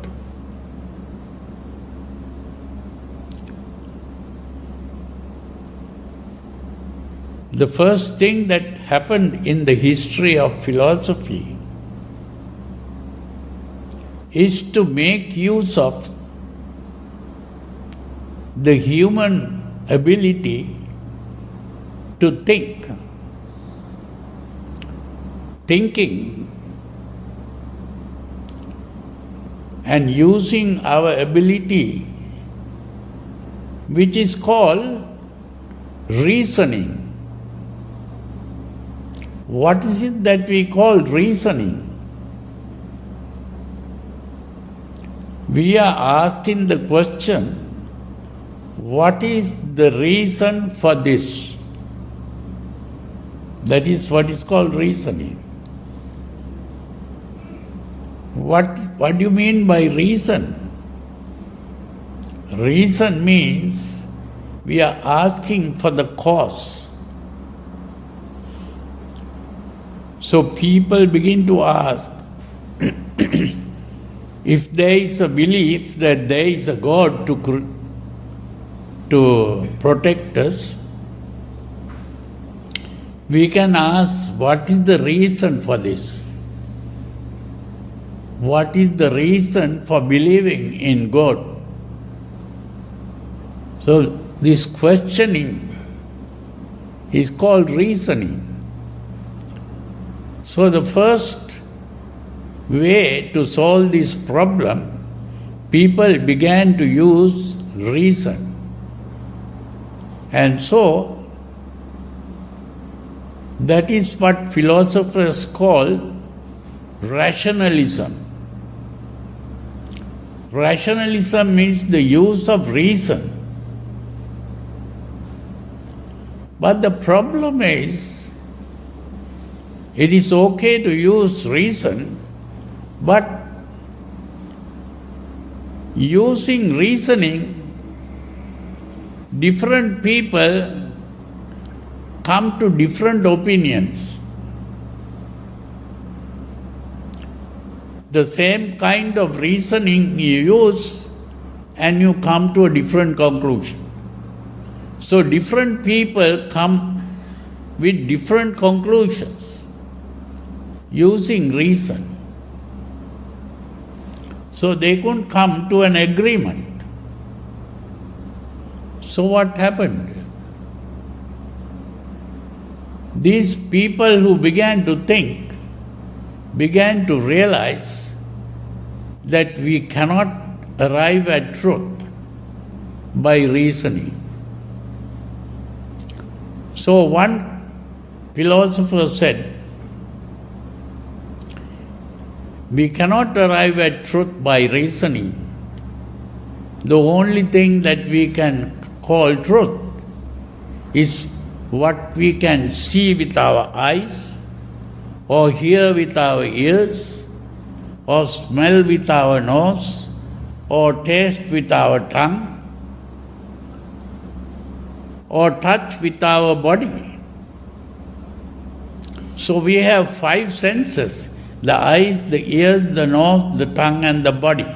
the first thing that happened in the history of philosophy is to make use of the human ability to think. Thinking and using our ability, which is called reasoning. What is it that we call reasoning? We are asking the question, what is the reason for this? That is what is called reasoning. What do you mean by reason? Reason means we are asking for the cause. So people begin to ask, if there is a belief that there is a God to protect us, we can ask, what is the reason for this? What is the reason for believing in God? So this questioning is called reasoning. So the first way to solve this problem, people began to use reason. And so that is what philosophers call rationalism. Rationalism means the use of reason. But the problem is, it is okay to use reason, but using reasoning, different people come to different opinions. The same kind of reasoning you use and you come to a different conclusion. So different people come with different conclusions using reason. So they couldn't come to an agreement. So what happened? These people who began to think began to realize that we cannot arrive at truth by reasoning. So one philosopher said, we cannot arrive at truth by reasoning. The only thing that we can call truth is what we can see with our eyes, or hear with our ears, or smell with our nose, or taste with our tongue, or touch with our body. So we have 5 senses: the eyes, the ears, the nose, the tongue, and the body.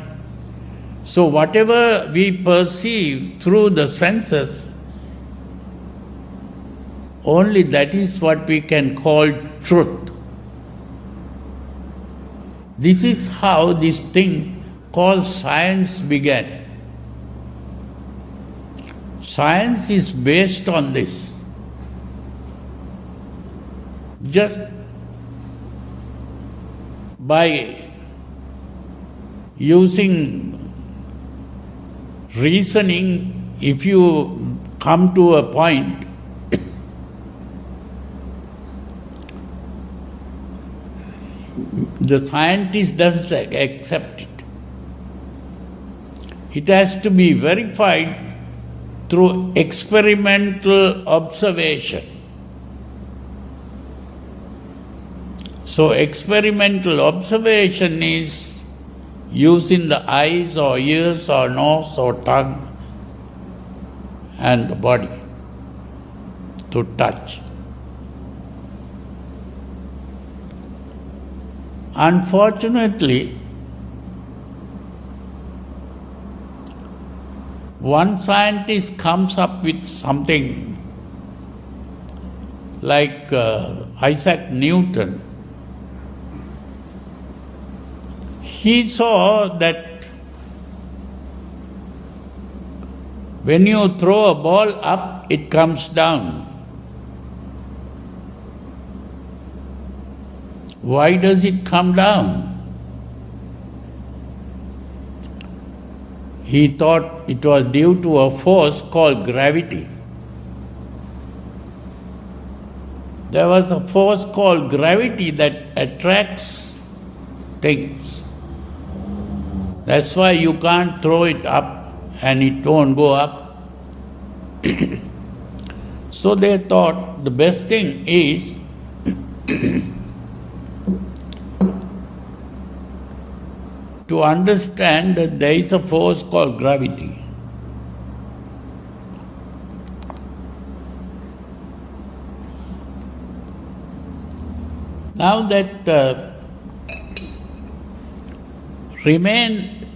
So whatever we perceive through the senses, only that is what we can call truth. This is how this thing called science began. Science is based on this. Just by using reasoning, if you come to a point, the scientist doesn't accept it. It has to be verified through experimental observation. So experimental observation is using the eyes or ears or nose or tongue and the body to touch. Unfortunately, one scientist comes up with something like Isaac Newton. He saw that when you throw a ball up, it comes down. Why does it come down? He thought it was due to a force called gravity. There was a force called gravity that attracts things. That's why you can't throw it up and it won't go up. So they thought the best thing is to understand that there is a force called gravity. Now that remained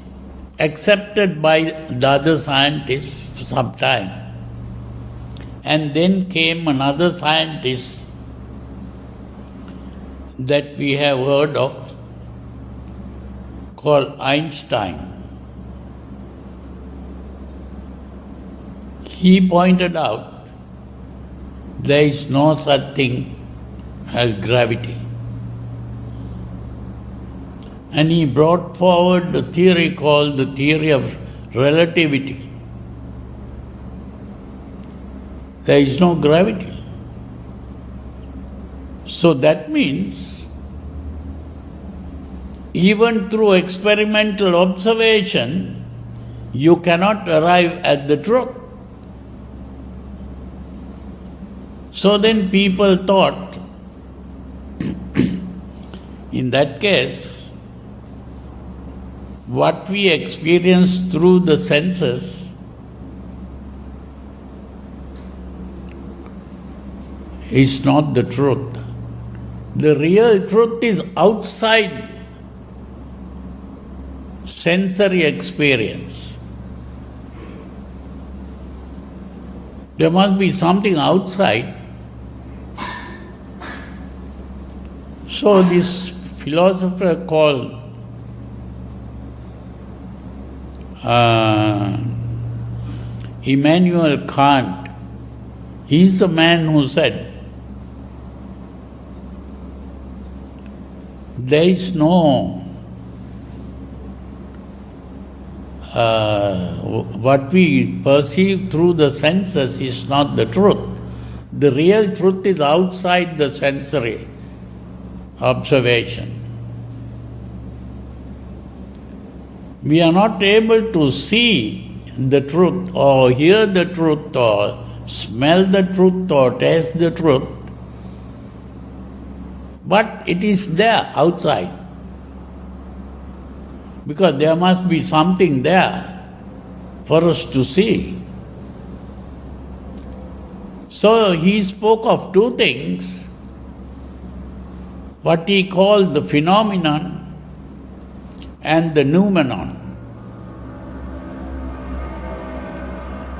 accepted by the other scientists for some time, and then came another scientist that we have heard of, called Einstein. He pointed out there is no such thing as gravity. And he brought forward the theory called the theory of relativity. There is no gravity. So that means even through experimental observation, you cannot arrive at the truth. So then people thought, in that case, what we experience through the senses is not the truth. The real truth is outside sensory experience. There must be something outside. So this philosopher called Immanuel Kant, he's the man who said, there is no what we perceive through the senses is not the truth. The real truth is outside the sensory observation. We are not able to see the truth or hear the truth or smell the truth or taste the truth, but it is there outside. Because there must be something there for us to see. So he spoke of two things, what he called the phenomenon and the noumenon.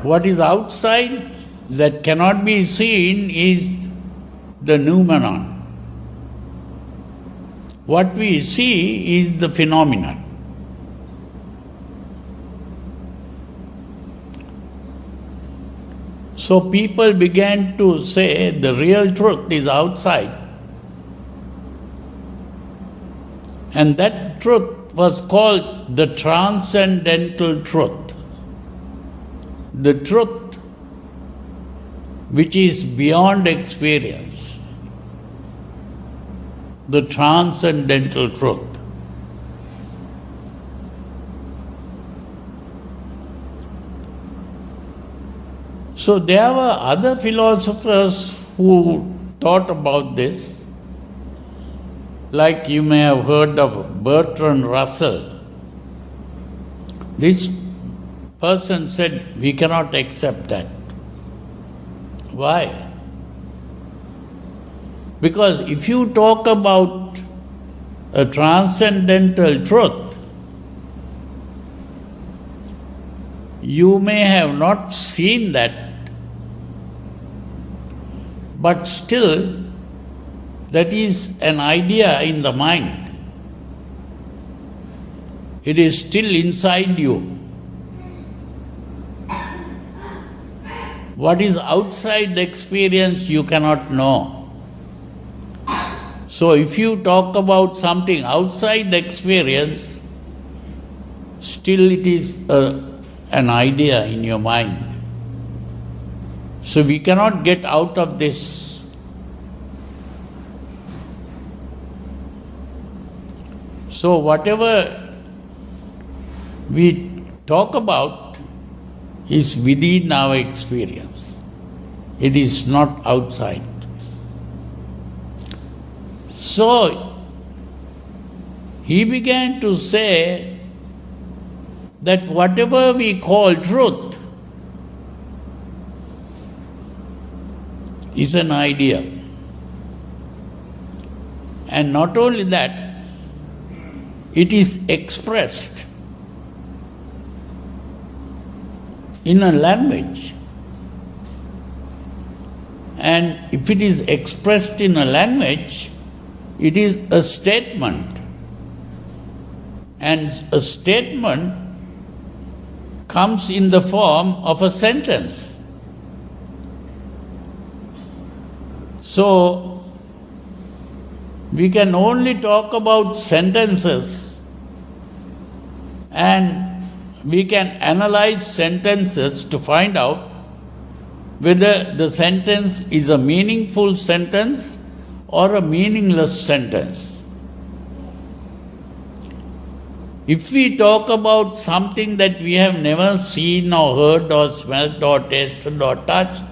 What is outside that cannot be seen is the noumenon. What we see is the phenomenon. So people began to say the real truth is outside. And that truth was called the transcendental truth. The truth which is beyond experience. The transcendental truth. So there were other philosophers who thought about this, like you may have heard of Bertrand Russell. This person said, we cannot accept that. Why? Because if you talk about a transcendental truth, you may have not seen that, but still, that is an idea in the mind. It is still inside you. What is outside the experience, you cannot know. So if you talk about something outside the experience, still it is an idea in your mind. So we cannot get out of this. So whatever we talk about is within our experience. It is not outside. So he began to say that whatever we call truth is an idea. And not only that, it is expressed in a language. And if it is expressed in a language, it is a statement. And a statement comes in the form of a sentence. So, we can only talk about sentences, and we can analyze sentences to find out whether the sentence is a meaningful sentence or a meaningless sentence. If we talk about something that we have never seen or heard or smelt or tasted or touched,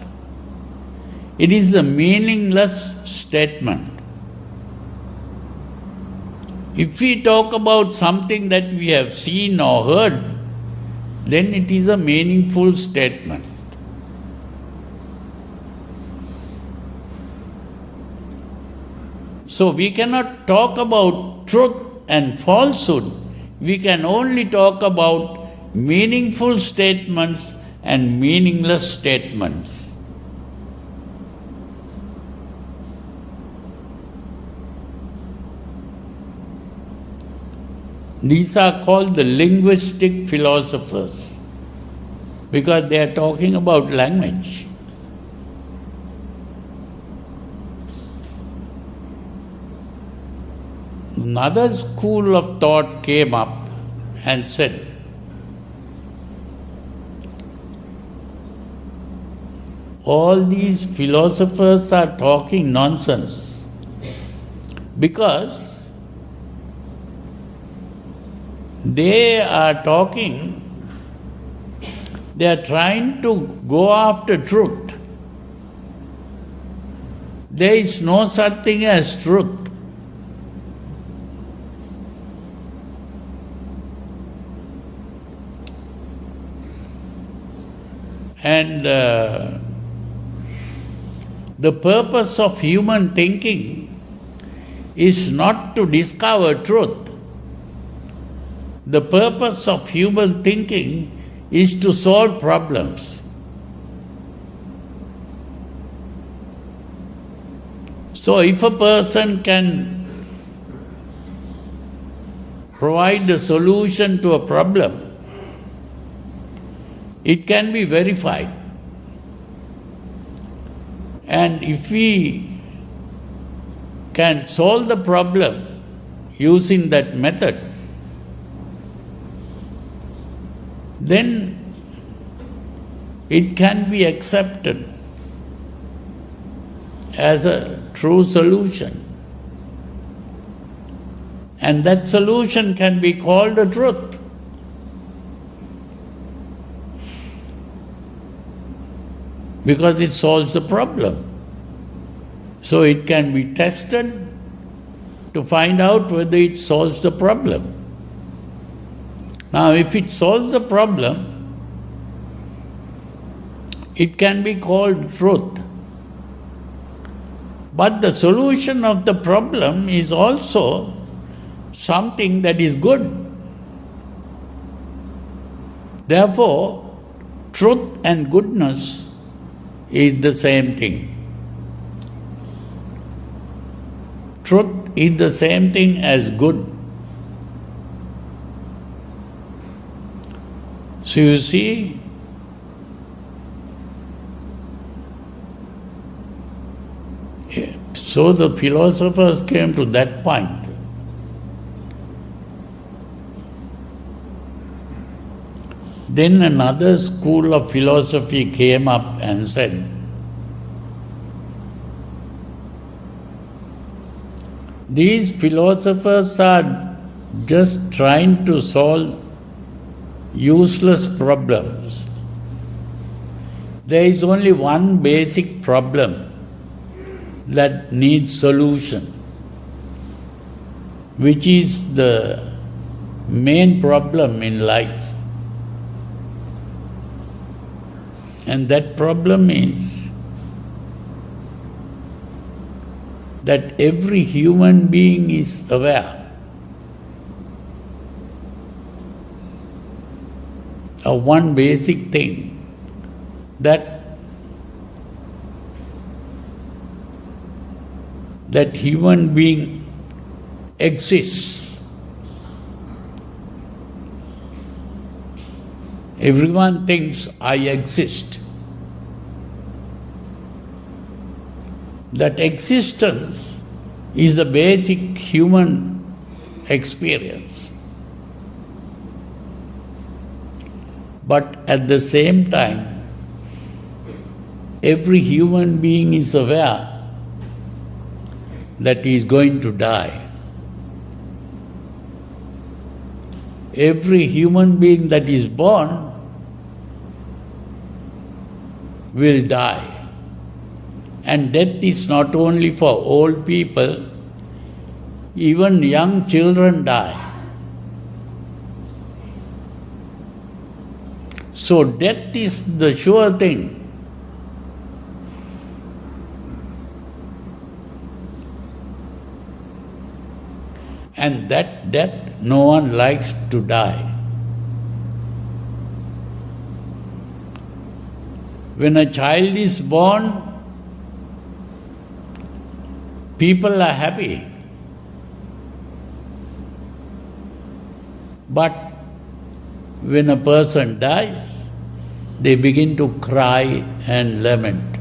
it is a meaningless statement. If we talk about something that we have seen or heard, then it is a meaningful statement. So we cannot talk about truth and falsehood. We can only talk about meaningful statements and meaningless statements. These are called the linguistic philosophers because they are talking about language. Another school of thought came up and said, all these philosophers are talking nonsense, because they are trying to go after truth. There is no such thing as truth. And the purpose of human thinking is not to discover truth. The purpose of human thinking is to solve problems. So if a person can provide a solution to a problem, it can be verified. And if we can solve the problem using that method, then it can be accepted as a true solution. And that solution can be called a truth. Because it solves the problem. So it can be tested to find out whether it solves the problem. Now, if it solves the problem, it can be called truth. But the solution of the problem is also something that is good. Therefore, truth and goodness is the same thing. Truth is the same thing as good. So you see, so the philosophers came to that point. Then another school of philosophy came up and said, these philosophers are just trying to solve useless problems. There is only one basic problem that needs solution, which is the main problem in life. And that problem is that every human being is aware of one basic thing, that human being exists. Everyone thinks, I exist. That existence is the basic human experience. But at the same time, every human being is aware that he is going to die. Every human being that is born will die. And death is not only for old people, even young children die. So death is the sure thing. And that death, no one likes to die. When a child is born, people are happy. But when a person dies, they begin to cry and lament.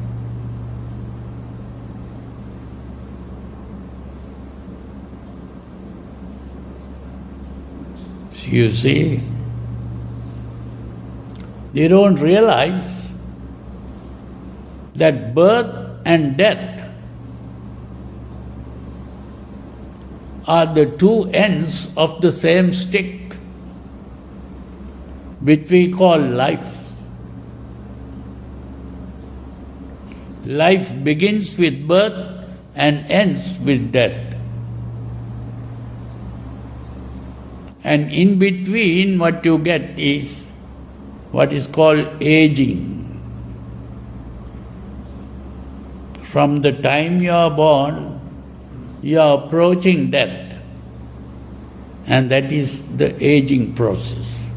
You see, they don't realize that birth and death are the two ends of the same stick, which we call life. Life begins with birth and ends with death. And in between, what you get is what is called aging. From the time you are born, you are approaching death, and that is the aging process.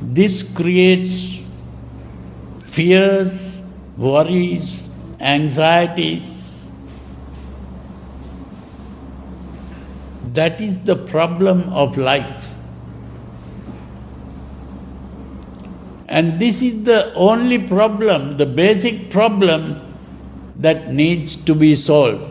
This creates fears, worries, anxieties. That is the problem of life. And this is the only problem, the basic problem that needs to be solved.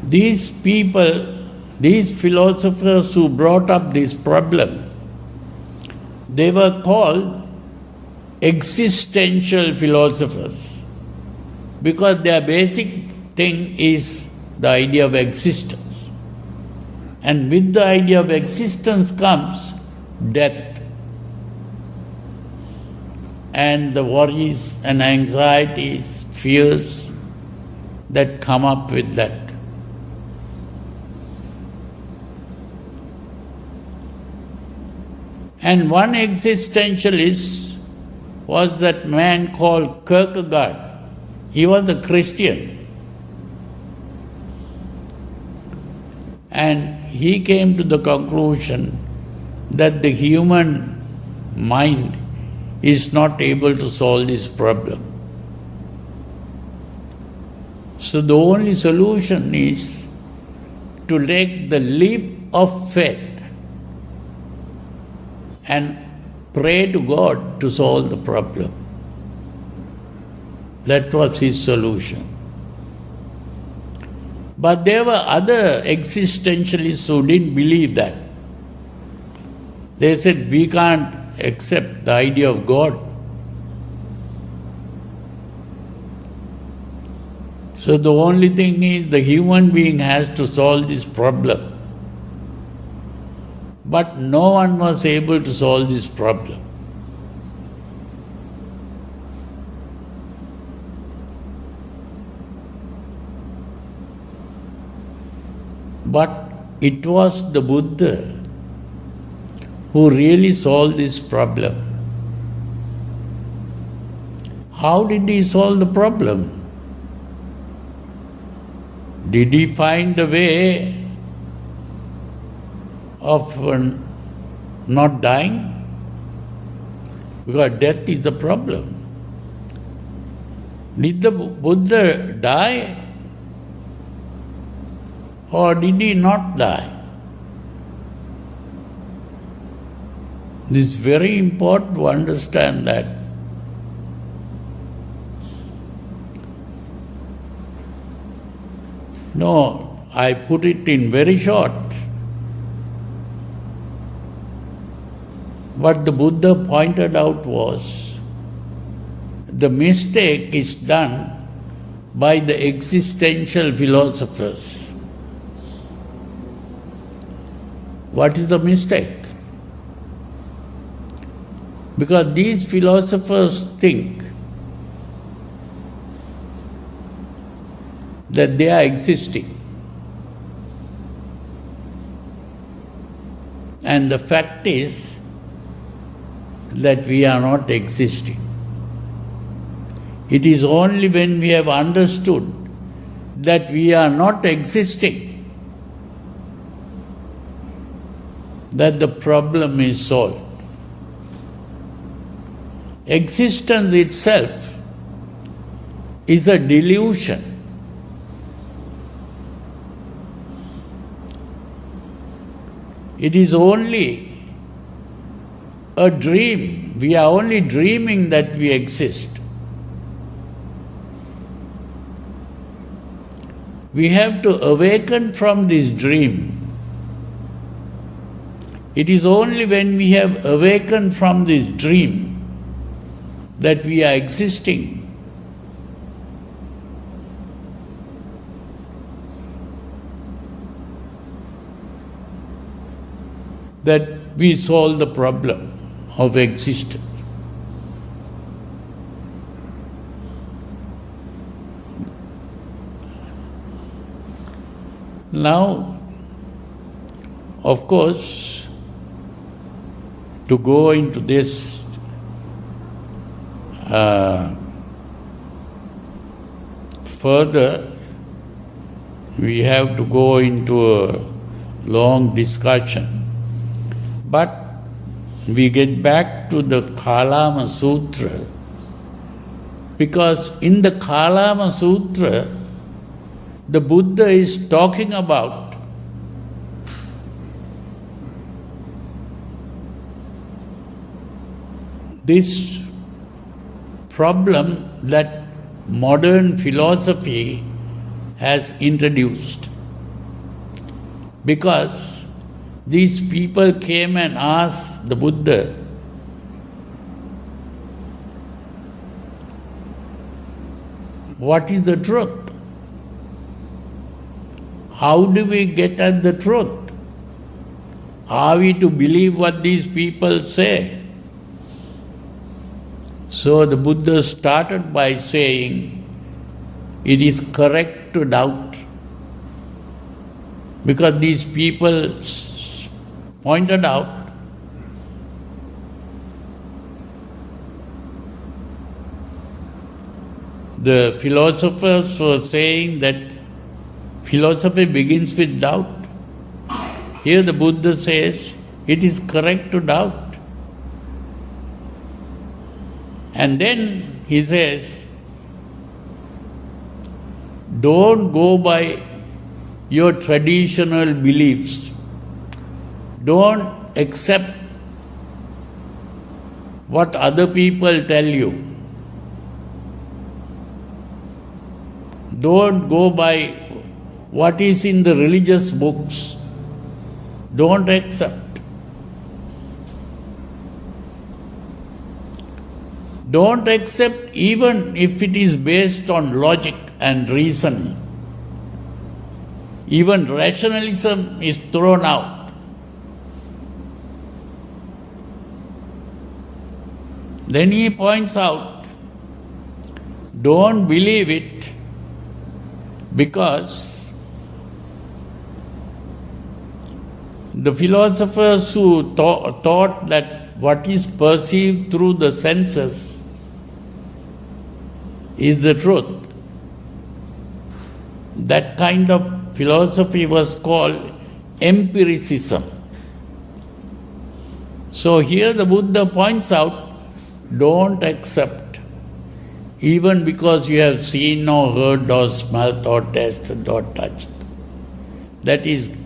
These people, these philosophers who brought up this problem, they were called existential philosophers because their basic thing is the idea of existence. And with the idea of existence comes death and the worries and anxieties, fears that come up with that. And one existentialist was that man called Kierkegaard. He was a Christian. And he came to the conclusion that the human mind is not able to solve this problem. So the only solution is to take the leap of faith and pray to God to solve the problem. That was his solution. But there were other existentialists who didn't believe that. They said, we can't accept the idea of God. So the only thing is the human being has to solve this problem. But no one was able to solve this problem. But it was the Buddha who really solved this problem. How did he solve the problem? Did he find a way of not dying? Because death is the problem. Did the Buddha die? Or did he not die? It is very important to understand that. No, I put it in very short. What the Buddha pointed out was the mistake is done by the existential philosophers. What is the mistake? Because these philosophers think that they are existing. And the fact is that we are not existing. It is only when we have understood that we are not existing that the problem is solved. Existence itself is a delusion. It is only a dream. We are only dreaming that we exist. we have to awaken from this dream. It is only when we have awakened from this dream that we are existing. That we solve the problem of existence. Now, of course, to go into this further, we have to go into a long discussion. But we get back to the Kalama Sutra, because in the Kalama Sutra, the Buddha is talking about this problem that modern philosophy has introduced. Because these people came and asked the Buddha, what is the truth? How do we get at the truth? Are we to believe what these people say? So the Buddha started by saying, it is correct to doubt. Because these people pointed out the philosophers were saying that philosophy begins with doubt. Here the Buddha says, it is correct to doubt. And then he says, don't go by your traditional beliefs. Don't accept what other people tell you. Don't go by what is in the religious books. Don't accept. Don't accept even if it is based on logic and reasoning. Even rationalism is thrown out. Then he points out, don't believe it because the philosophers who thought that what is perceived through the senses is the truth, that kind of philosophy was called empiricism. So here the Buddha points out, don't accept, even because you have seen or heard or smelt or tasted or touched. That is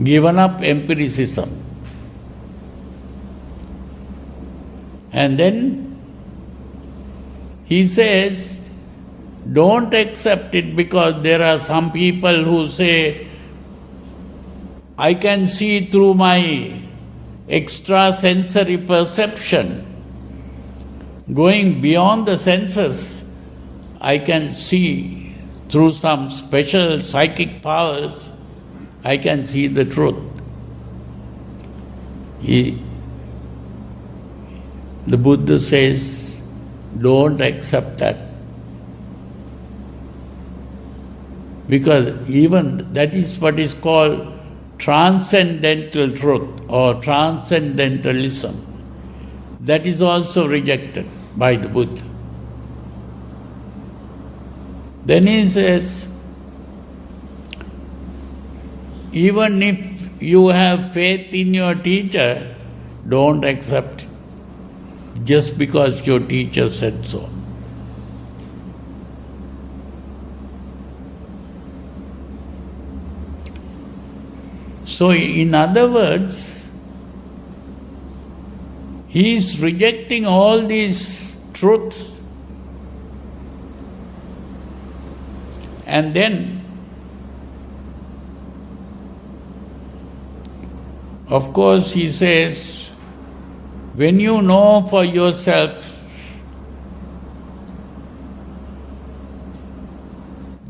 given up empiricism. And then he says, don't accept it because there are some people who say, I can see through my extrasensory perception. Going beyond the senses, I can see through some special psychic powers, I can see the truth. The Buddha says, don't accept that. Because even that is what is called transcendental truth or transcendentalism. That is also rejected by the Buddha. Then he says, even if you have faith in your teacher, don't accept it just because your teacher said so. So in other words, he is rejecting all these truths And then, of course, he says, when you know for yourself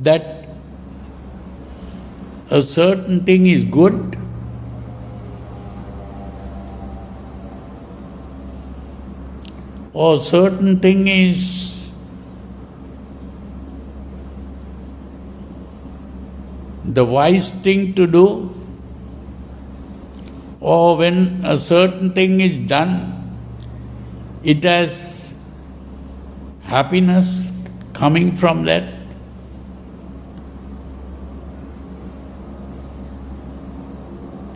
that a certain thing is good, or certain thing is the wise thing to do, or when a certain thing is done, it has happiness coming from that.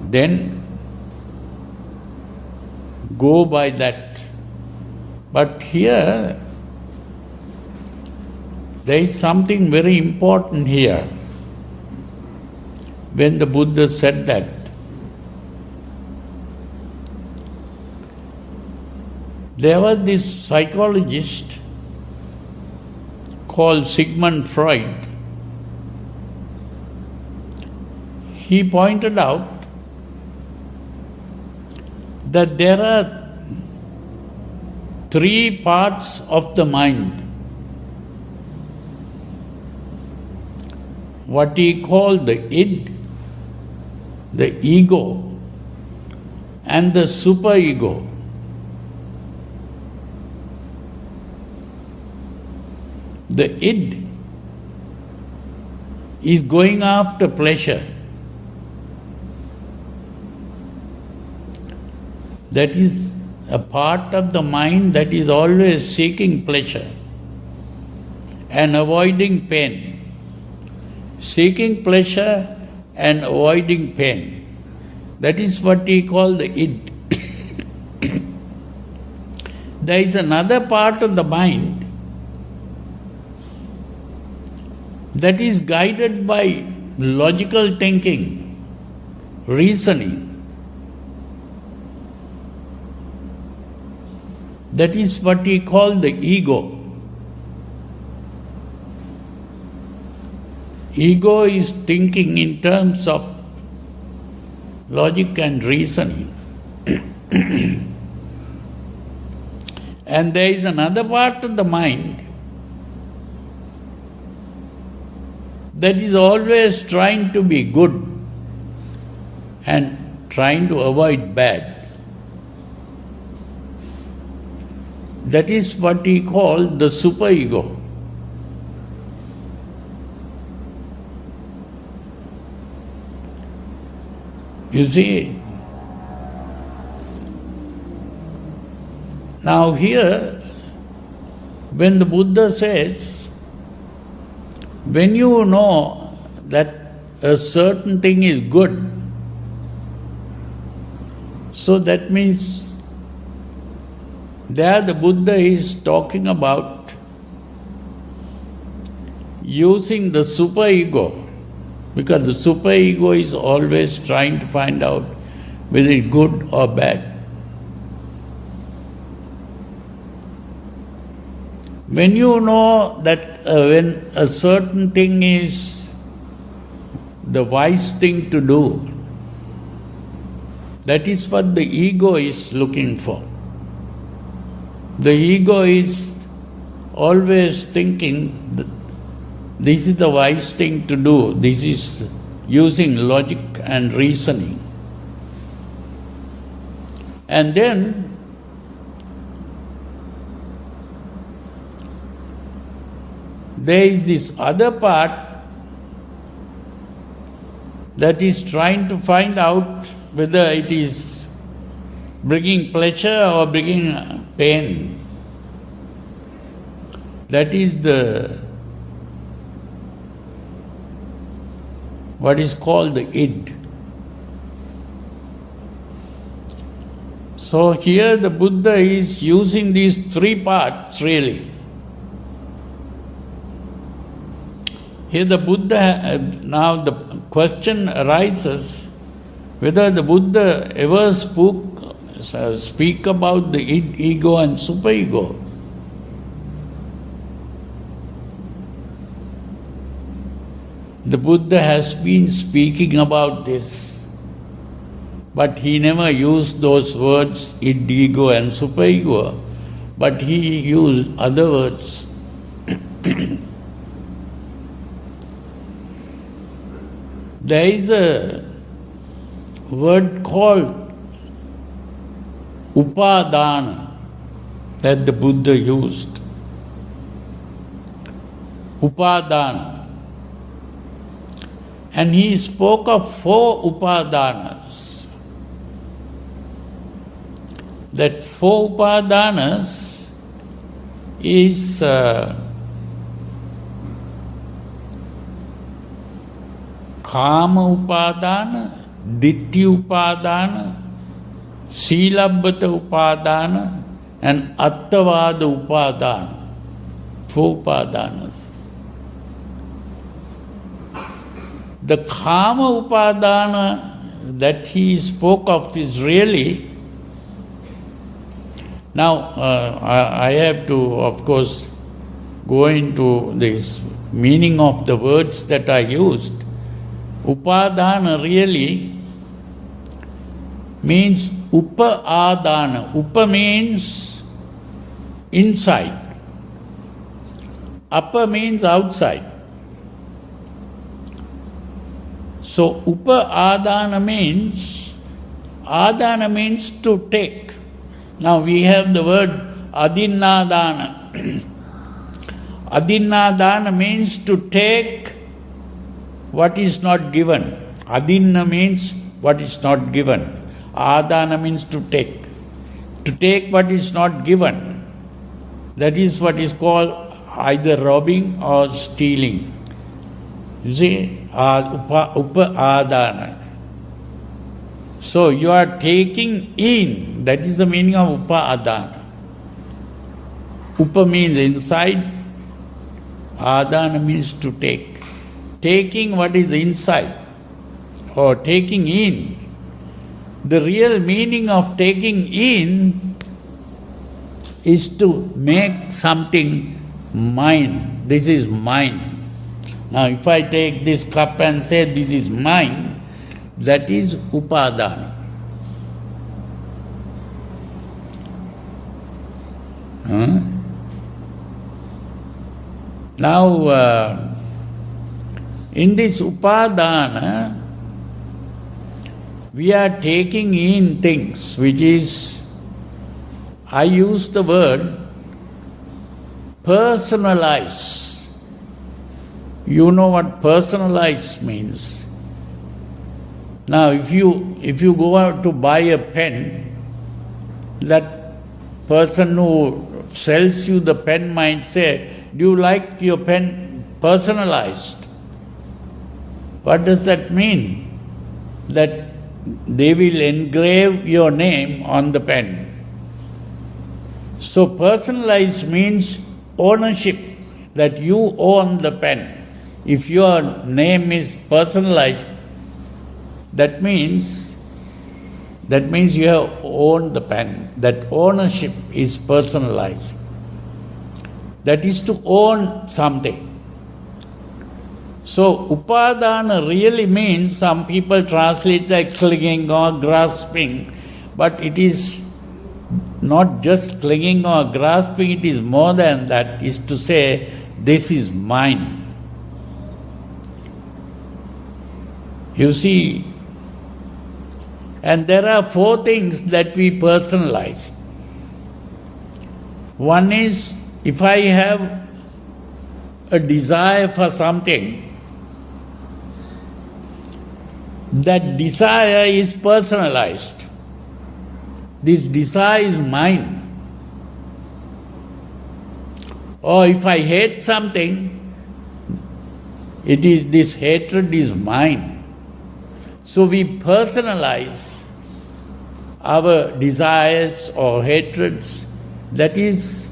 Then go by that. But here, there is something very important here. When the Buddha said that, there was this psychologist called Sigmund Freud. He pointed out that there are three parts of the mind. What he called the id, the ego, and the superego. The id is going after pleasure. That is a part of the mind that is always seeking pleasure and avoiding pain. Seeking pleasure and avoiding pain. That is what he called the id. There is another part of the mind that is guided by logical thinking, reasoning. That is what he called the ego. Ego is thinking in terms of logic and reasoning. And there is another part of the mind that is always trying to be good and trying to avoid bad. That is what he called the superego. You see, now here, when the Buddha says, when you know that a certain thing is good, so that means there the Buddha is talking about using the superego, because the superego is always trying to find out whether it's good or bad. When you know that when a certain thing is the wise thing to do, that is what the ego is looking for. The ego is always thinking, this is the wise thing to do, this is using logic and reasoning. And then there is this other part that is trying to find out whether it is bringing pleasure or bringing pain. That is what is called the id. So here the Buddha is using these three parts really. Here the Buddha, now the question arises whether the Buddha ever speak about the id, ego and superego. the Buddha has been speaking about this, but he never used those words, id, ego and superego, but he used other words. There is a word called upadana that the Buddha used. Upadana. And he spoke of 4 upadanas. That 4 upadanas is Kama upadana, Ditti upadana, Silabbata upadana, and Attavada upadana. 4 upadanas. The Kama upadana that he spoke of is really, now I have to, of course, go into this meaning of the words that I used. Upadana really means upa-adana. Upa means inside. Apa means outside. So upa-adana means to take. Now we have the word adinnadana. Adinnadana means to take what is not given. Adinna means what is not given. Adana means to take. To take what is not given. That is what is called either robbing or stealing. You see, upa-adana. So you are taking in, that is the meaning of upa-adana. Upa means inside, adana means to take. Taking what is inside or taking in. The real meaning of taking in is to make something mine. This is mine. Now if I take this cup and say this is mine, that is upadana. Now in this upadana, we are taking in things which is, I use the word personalize. You know what personalize means. Now if you go out to buy a pen, that person who sells you the pen might say, do you like your pen personalized? What does that mean? That they will engrave your name on the pen. So personalized means ownership, that you own the pen. If your name is personalized, that means you have owned the pen. That ownership is personalized. That is to own something. So upadana really means, some people translate like clinging or grasping, but it is not just clinging or grasping, it is more than that, is to say, this is mine. You see, and there are 4 things that we personalize. One is, if I have a desire for something, that desire is personalized. This desire is mine. Or if I hate something, this hatred is mine. So we personalize our desires or hatreds. That is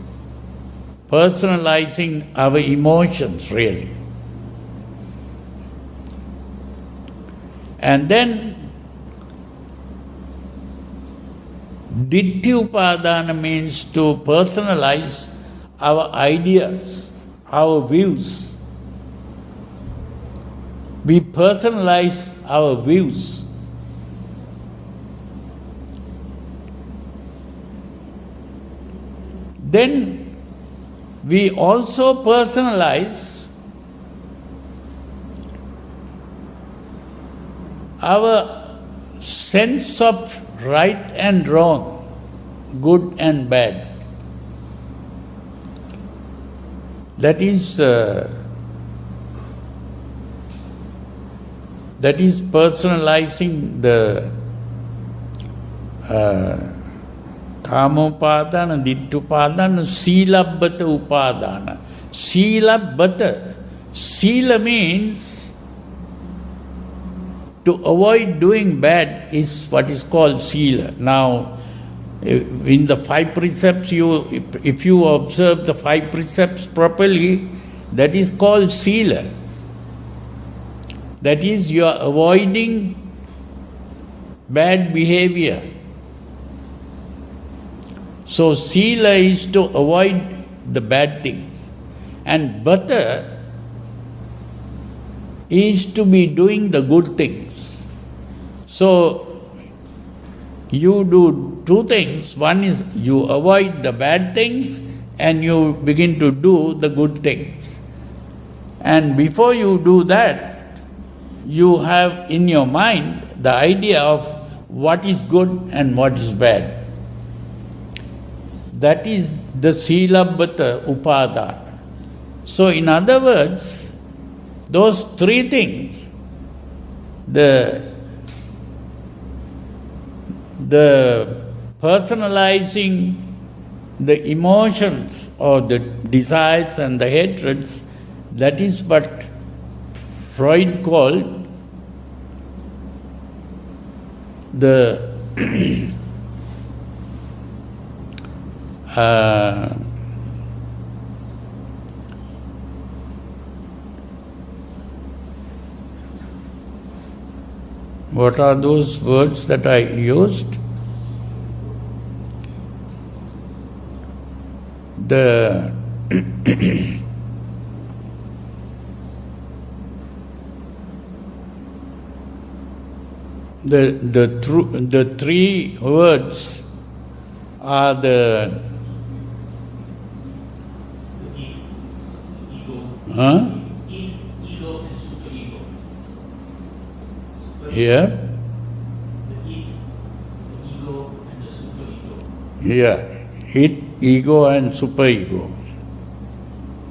personalizing our emotions, really. And then Ditti Upadana means to personalize our ideas, our views. we personalize our views. Then we also personalize our sense of right and wrong, good and bad. That is personalizing the Kamopadana, Dittupadana, Silabbata Upadana. Silabbata. Sila means to avoid doing bad is what is called sila. Now, in the 5 precepts, if you observe the 5 precepts properly, that is called sila. That is, you are avoiding bad behavior. So, sila is to avoid the bad things. And bata is to be doing the good things. So, you do 2 things. One is you avoid the bad things and you begin to do the good things. And before you do that, you have in your mind the idea of what is good and what is bad. That is the Silabbata Upadana. So, in other words, those 3 things, the personalizing the emotions or the desires and the hatreds, that is what Freud called the what are those words that I used? The the 3 words are the Ego and superego. Here? The ego and the superego. Yeah, ego and superego.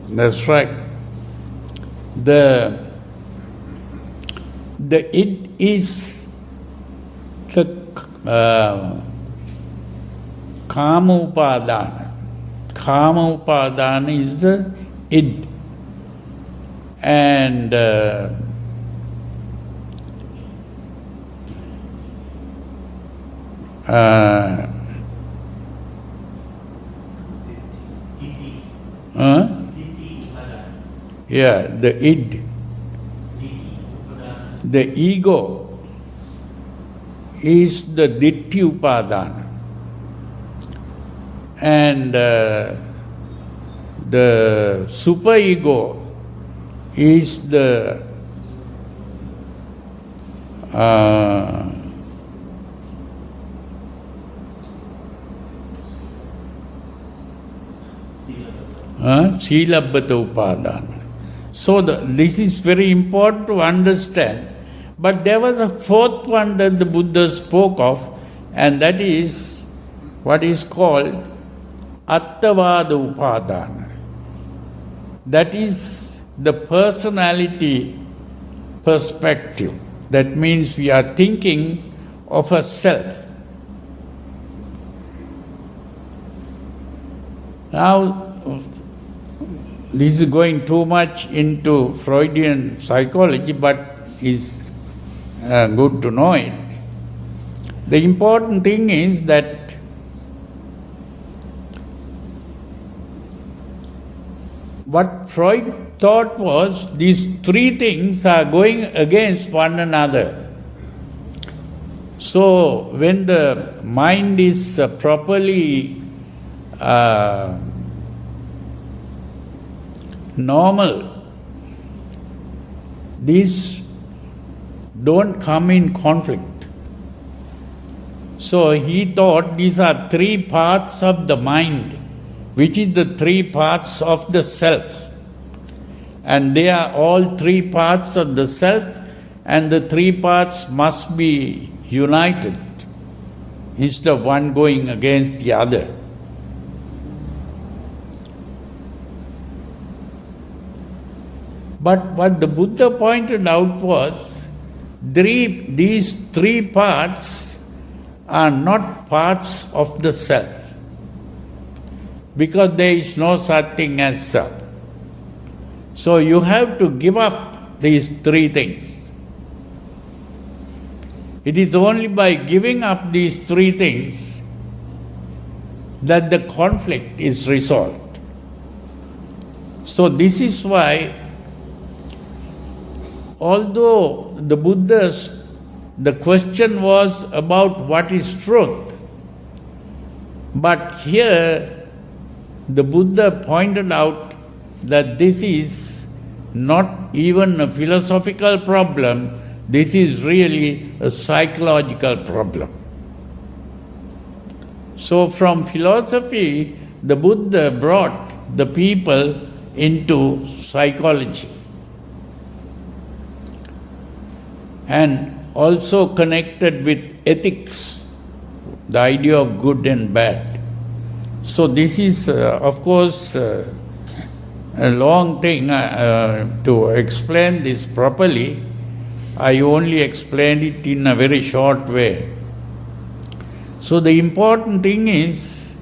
That's right. The id is the Kama Upadana. Kama Upadana is the id. And yeah, the id. The ego is the Ditti Upadana. And the superego is the Silabbata Upadana. So this is very important to understand. But there was a 4th one that the Buddha spoke of, and that is what is called Attavada Upadana. That is the personality perspective. That means we are thinking of a self. Now, this is going too much into Freudian psychology, but is good to know it. The important thing is that what Freud thought was these 3 things are going against one another. So, when the mind is properly normal, these don't come in conflict. So he thought these are three parts of the mind, which is the three parts of the self. And they are all three parts of the self, and the three parts must be united instead of one going against the other. But what the Buddha pointed out was, these three parts are not parts of the self, because there is no such thing as self. So you have to give up these three things. It is only by giving up these three things that the conflict is resolved. So this is why, although the question was about what is truth, but here the Buddha pointed out that this is not even a philosophical problem, this is really a psychological problem. So from philosophy, the Buddha brought the people into psychology, and also connected with ethics, the idea of good and bad. So this is, of course, a long thing to explain this properly. I only explained it in a very short way. So the important thing is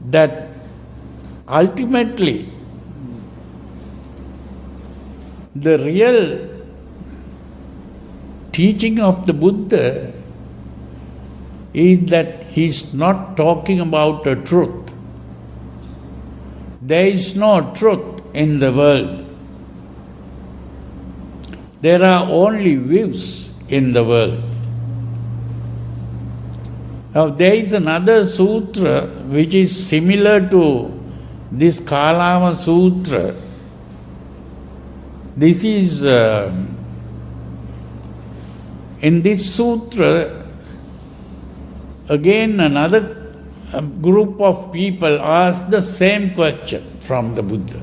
that ultimately the real teaching of the Buddha is that he is not talking about a truth. There is no truth in the world. There are only views in the world. Now there is another sutra which is similar to this Kalama Sutra. This is, in this sutra, again another group of people asked the same question from the Buddha.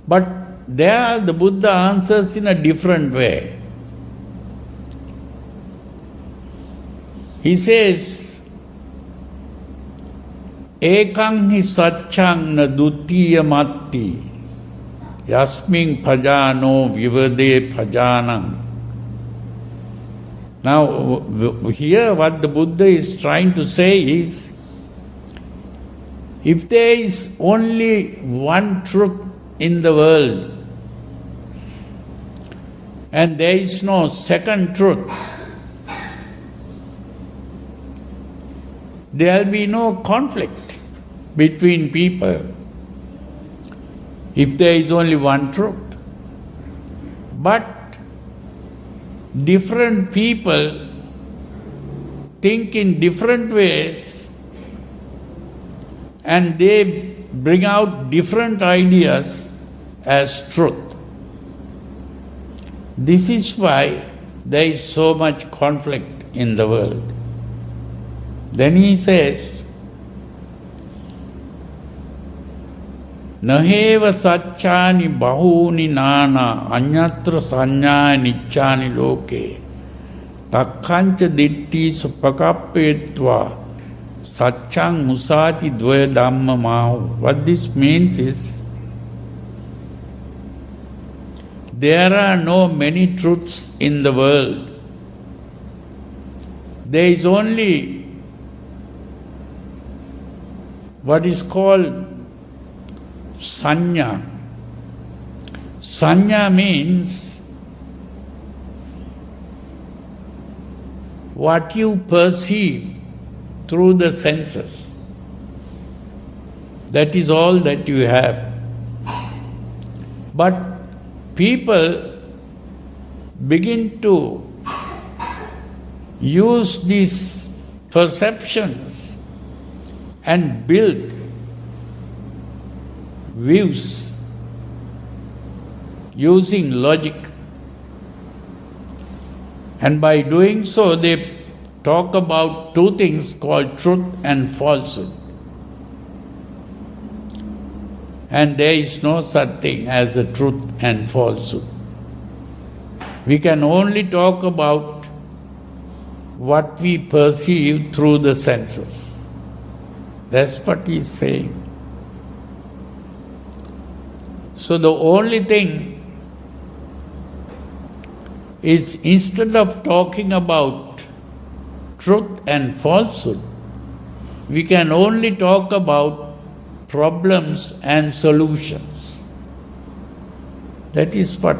But there the Buddha answers in a different way. He says, Ekang hi satchang na dutiya matti yasming phajano vivade phajanam. Now, here what the Buddha is trying to say is, if there is only one truth in the world, and there is no second truth, there will be no conflict between people if there is only one truth. But different people think in different ways, and they bring out different ideas as truth. This is why there is so much conflict in the world. Then he says, Naheva satchani bahuni nana anyatra sanyani nichani loke takkancha ditti supakappetva satchang musati dvaya dhamma mahu. What this means is, there are no many truths in the world. There is only what is called sanya. Sanya means what you perceive through the senses. That is all that you have. But people begin to use these perceptions and build views using logic And by doing so, they talk about two things called truth and falsehood. And there is no such thing as the truth and falsehood. We can only talk about what we perceive through the senses. That's what he's saying. So the only thing is, instead of talking about truth and falsehood, we can only talk about problems and solutions. That is what.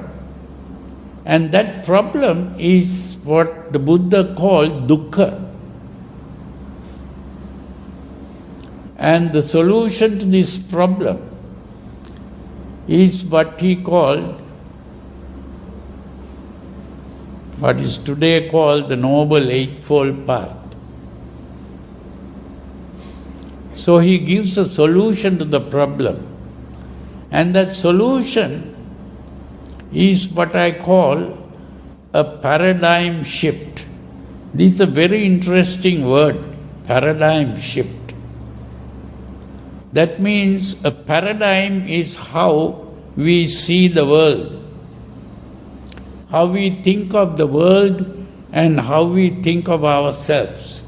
And that problem is what the Buddha called dukkha. And the solution to this problem is what he called, what is today called the Noble Eightfold Path. So he gives a solution to the problem. And that solution is what I call a paradigm shift. This is a very interesting word, paradigm shift. That means a paradigm is how we see the world, how we think of the world, and how we think of ourselves.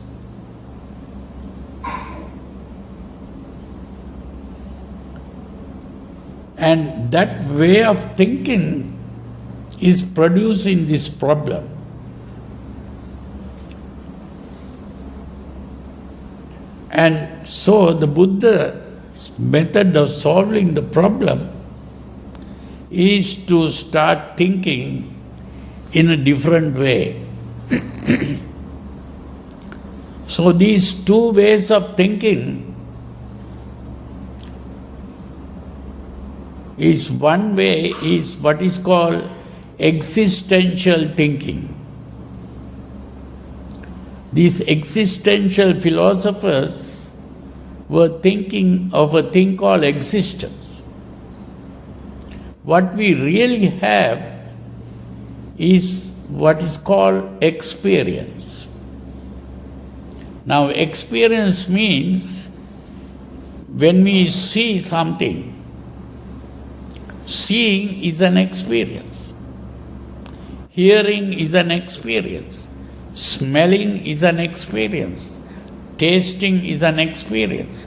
And that way of thinking is producing this problem. And so the Buddha's method of solving the problem is to start thinking in a different way. So these two ways of thinking is, one way is what is called existential thinking. These existential philosophers were thinking of a thing called existence. What we really have is what is called experience. Now, experience means when we see something, seeing is an experience. Hearing is an experience. Smelling is an experience. Tasting is an experience.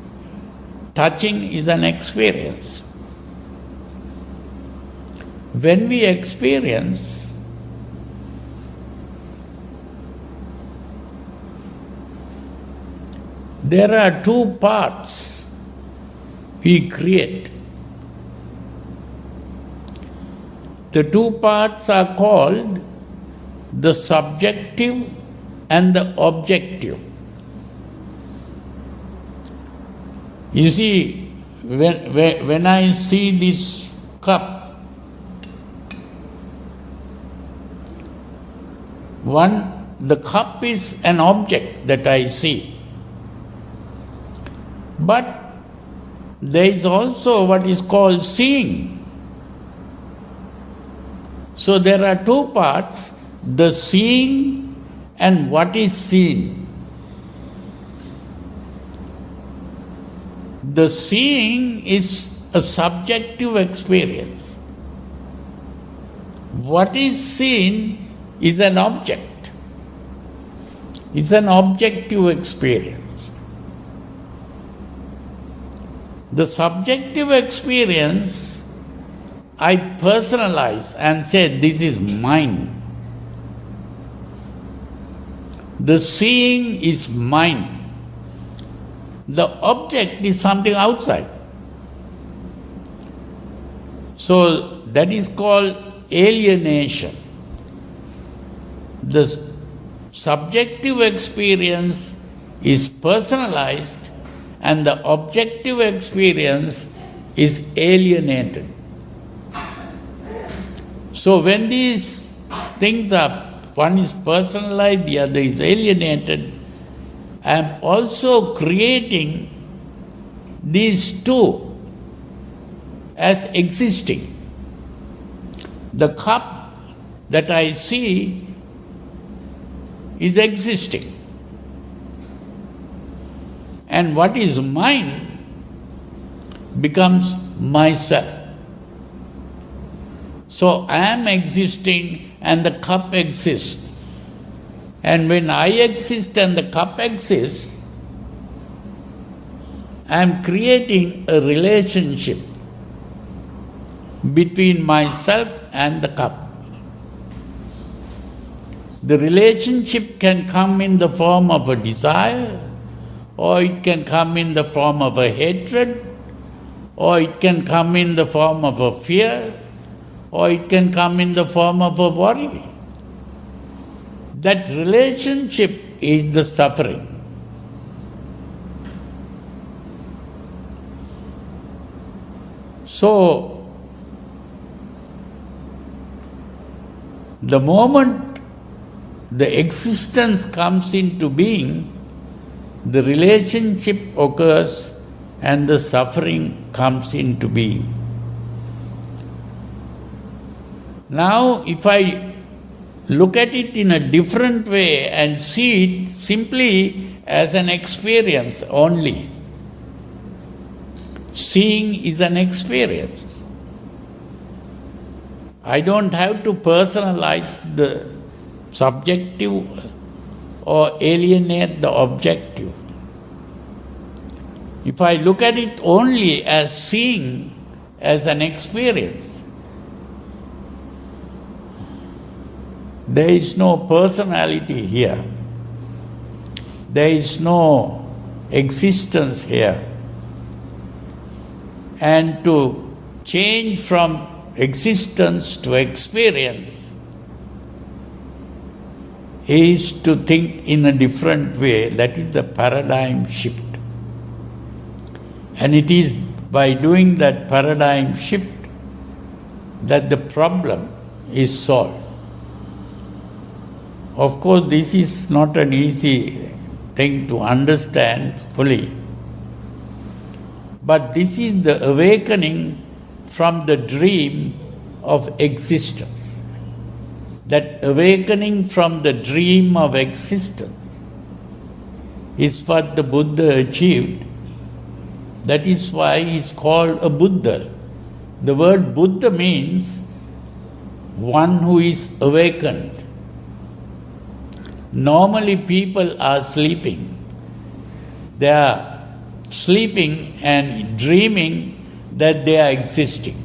Touching is an experience. When we experience, there are two parts we create. The two parts are called the subjective and the objective. You see, when I see this cup, the cup is an object that I see. But there is also what is called seeing. So there are two parts, the seeing and what is seen. The seeing is a subjective experience. What is seen is an object. It's an objective experience. The subjective experience I personalize and say, this is mine. The seeing is mine. The object is something outside. So that is called alienation. The subjective experience is personalized and the objective experience is alienated. So when these things are, one is personalized, the other is alienated, I am also creating these two as existing. The cup that I see is existing. And what is mine becomes myself. So I am existing and the cup exists. And when I exist and the cup exists, I am creating a relationship between myself and the cup. The relationship can come in the form of a desire, or it can come in the form of a hatred, or it can come in the form of a fear, or it can come in the form of a worry. That relationship is the suffering. So, the moment the existence comes into being, the relationship occurs and the suffering comes into being. Now, if I look at it in a different way and see it simply as an experience only, seeing is an experience. I don't have to personalize the subjective or alienate the objective. If I look at it only as seeing as an experience, there is no personality here. There is no existence here. And to change from existence to experience is to think in a different way. That is the paradigm shift. And it is by doing that paradigm shift that the problem is solved. Of course, this is not an easy thing to understand fully. But this is the awakening from the dream of existence. That awakening from the dream of existence is what the Buddha achieved. That is why he is called a Buddha. The word Buddha means one who is awakened. Normally people are sleeping. They are sleeping and dreaming that they are existing.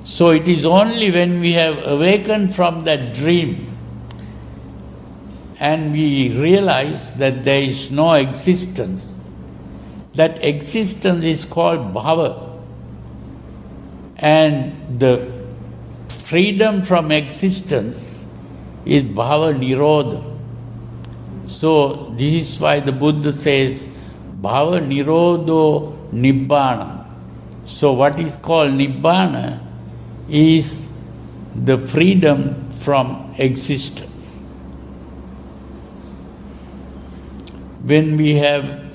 So it is only when we have awakened from that dream and we realize that there is no existence, that existence is called bhava, and the freedom from existence is bhava nirodha. So this is why the Buddha says bhava nirodho nibbana. So what is called nibbana is the freedom from existence. When we have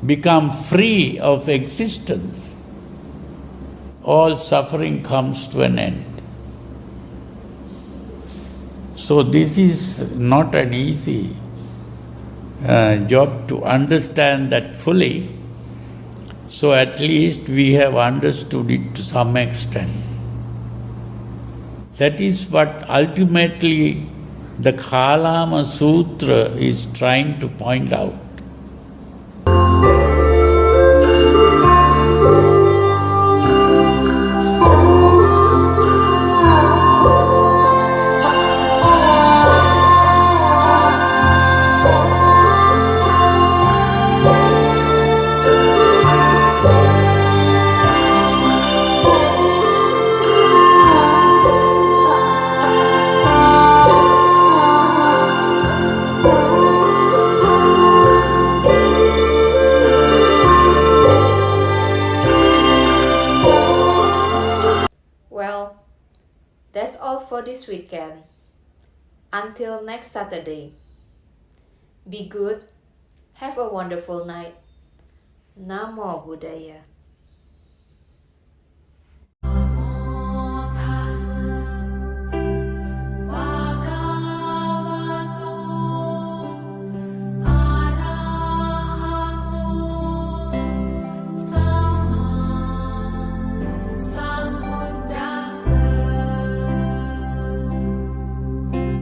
become free of existence, all suffering comes to an end. So this is not an easy job to understand that fully. So at least we have understood it to some extent. That is what ultimately the Kalama Sutra is trying to point out. Well, that's all for this weekend. Until next Saturday. Be good. Have a wonderful night. Namo Buddhaya.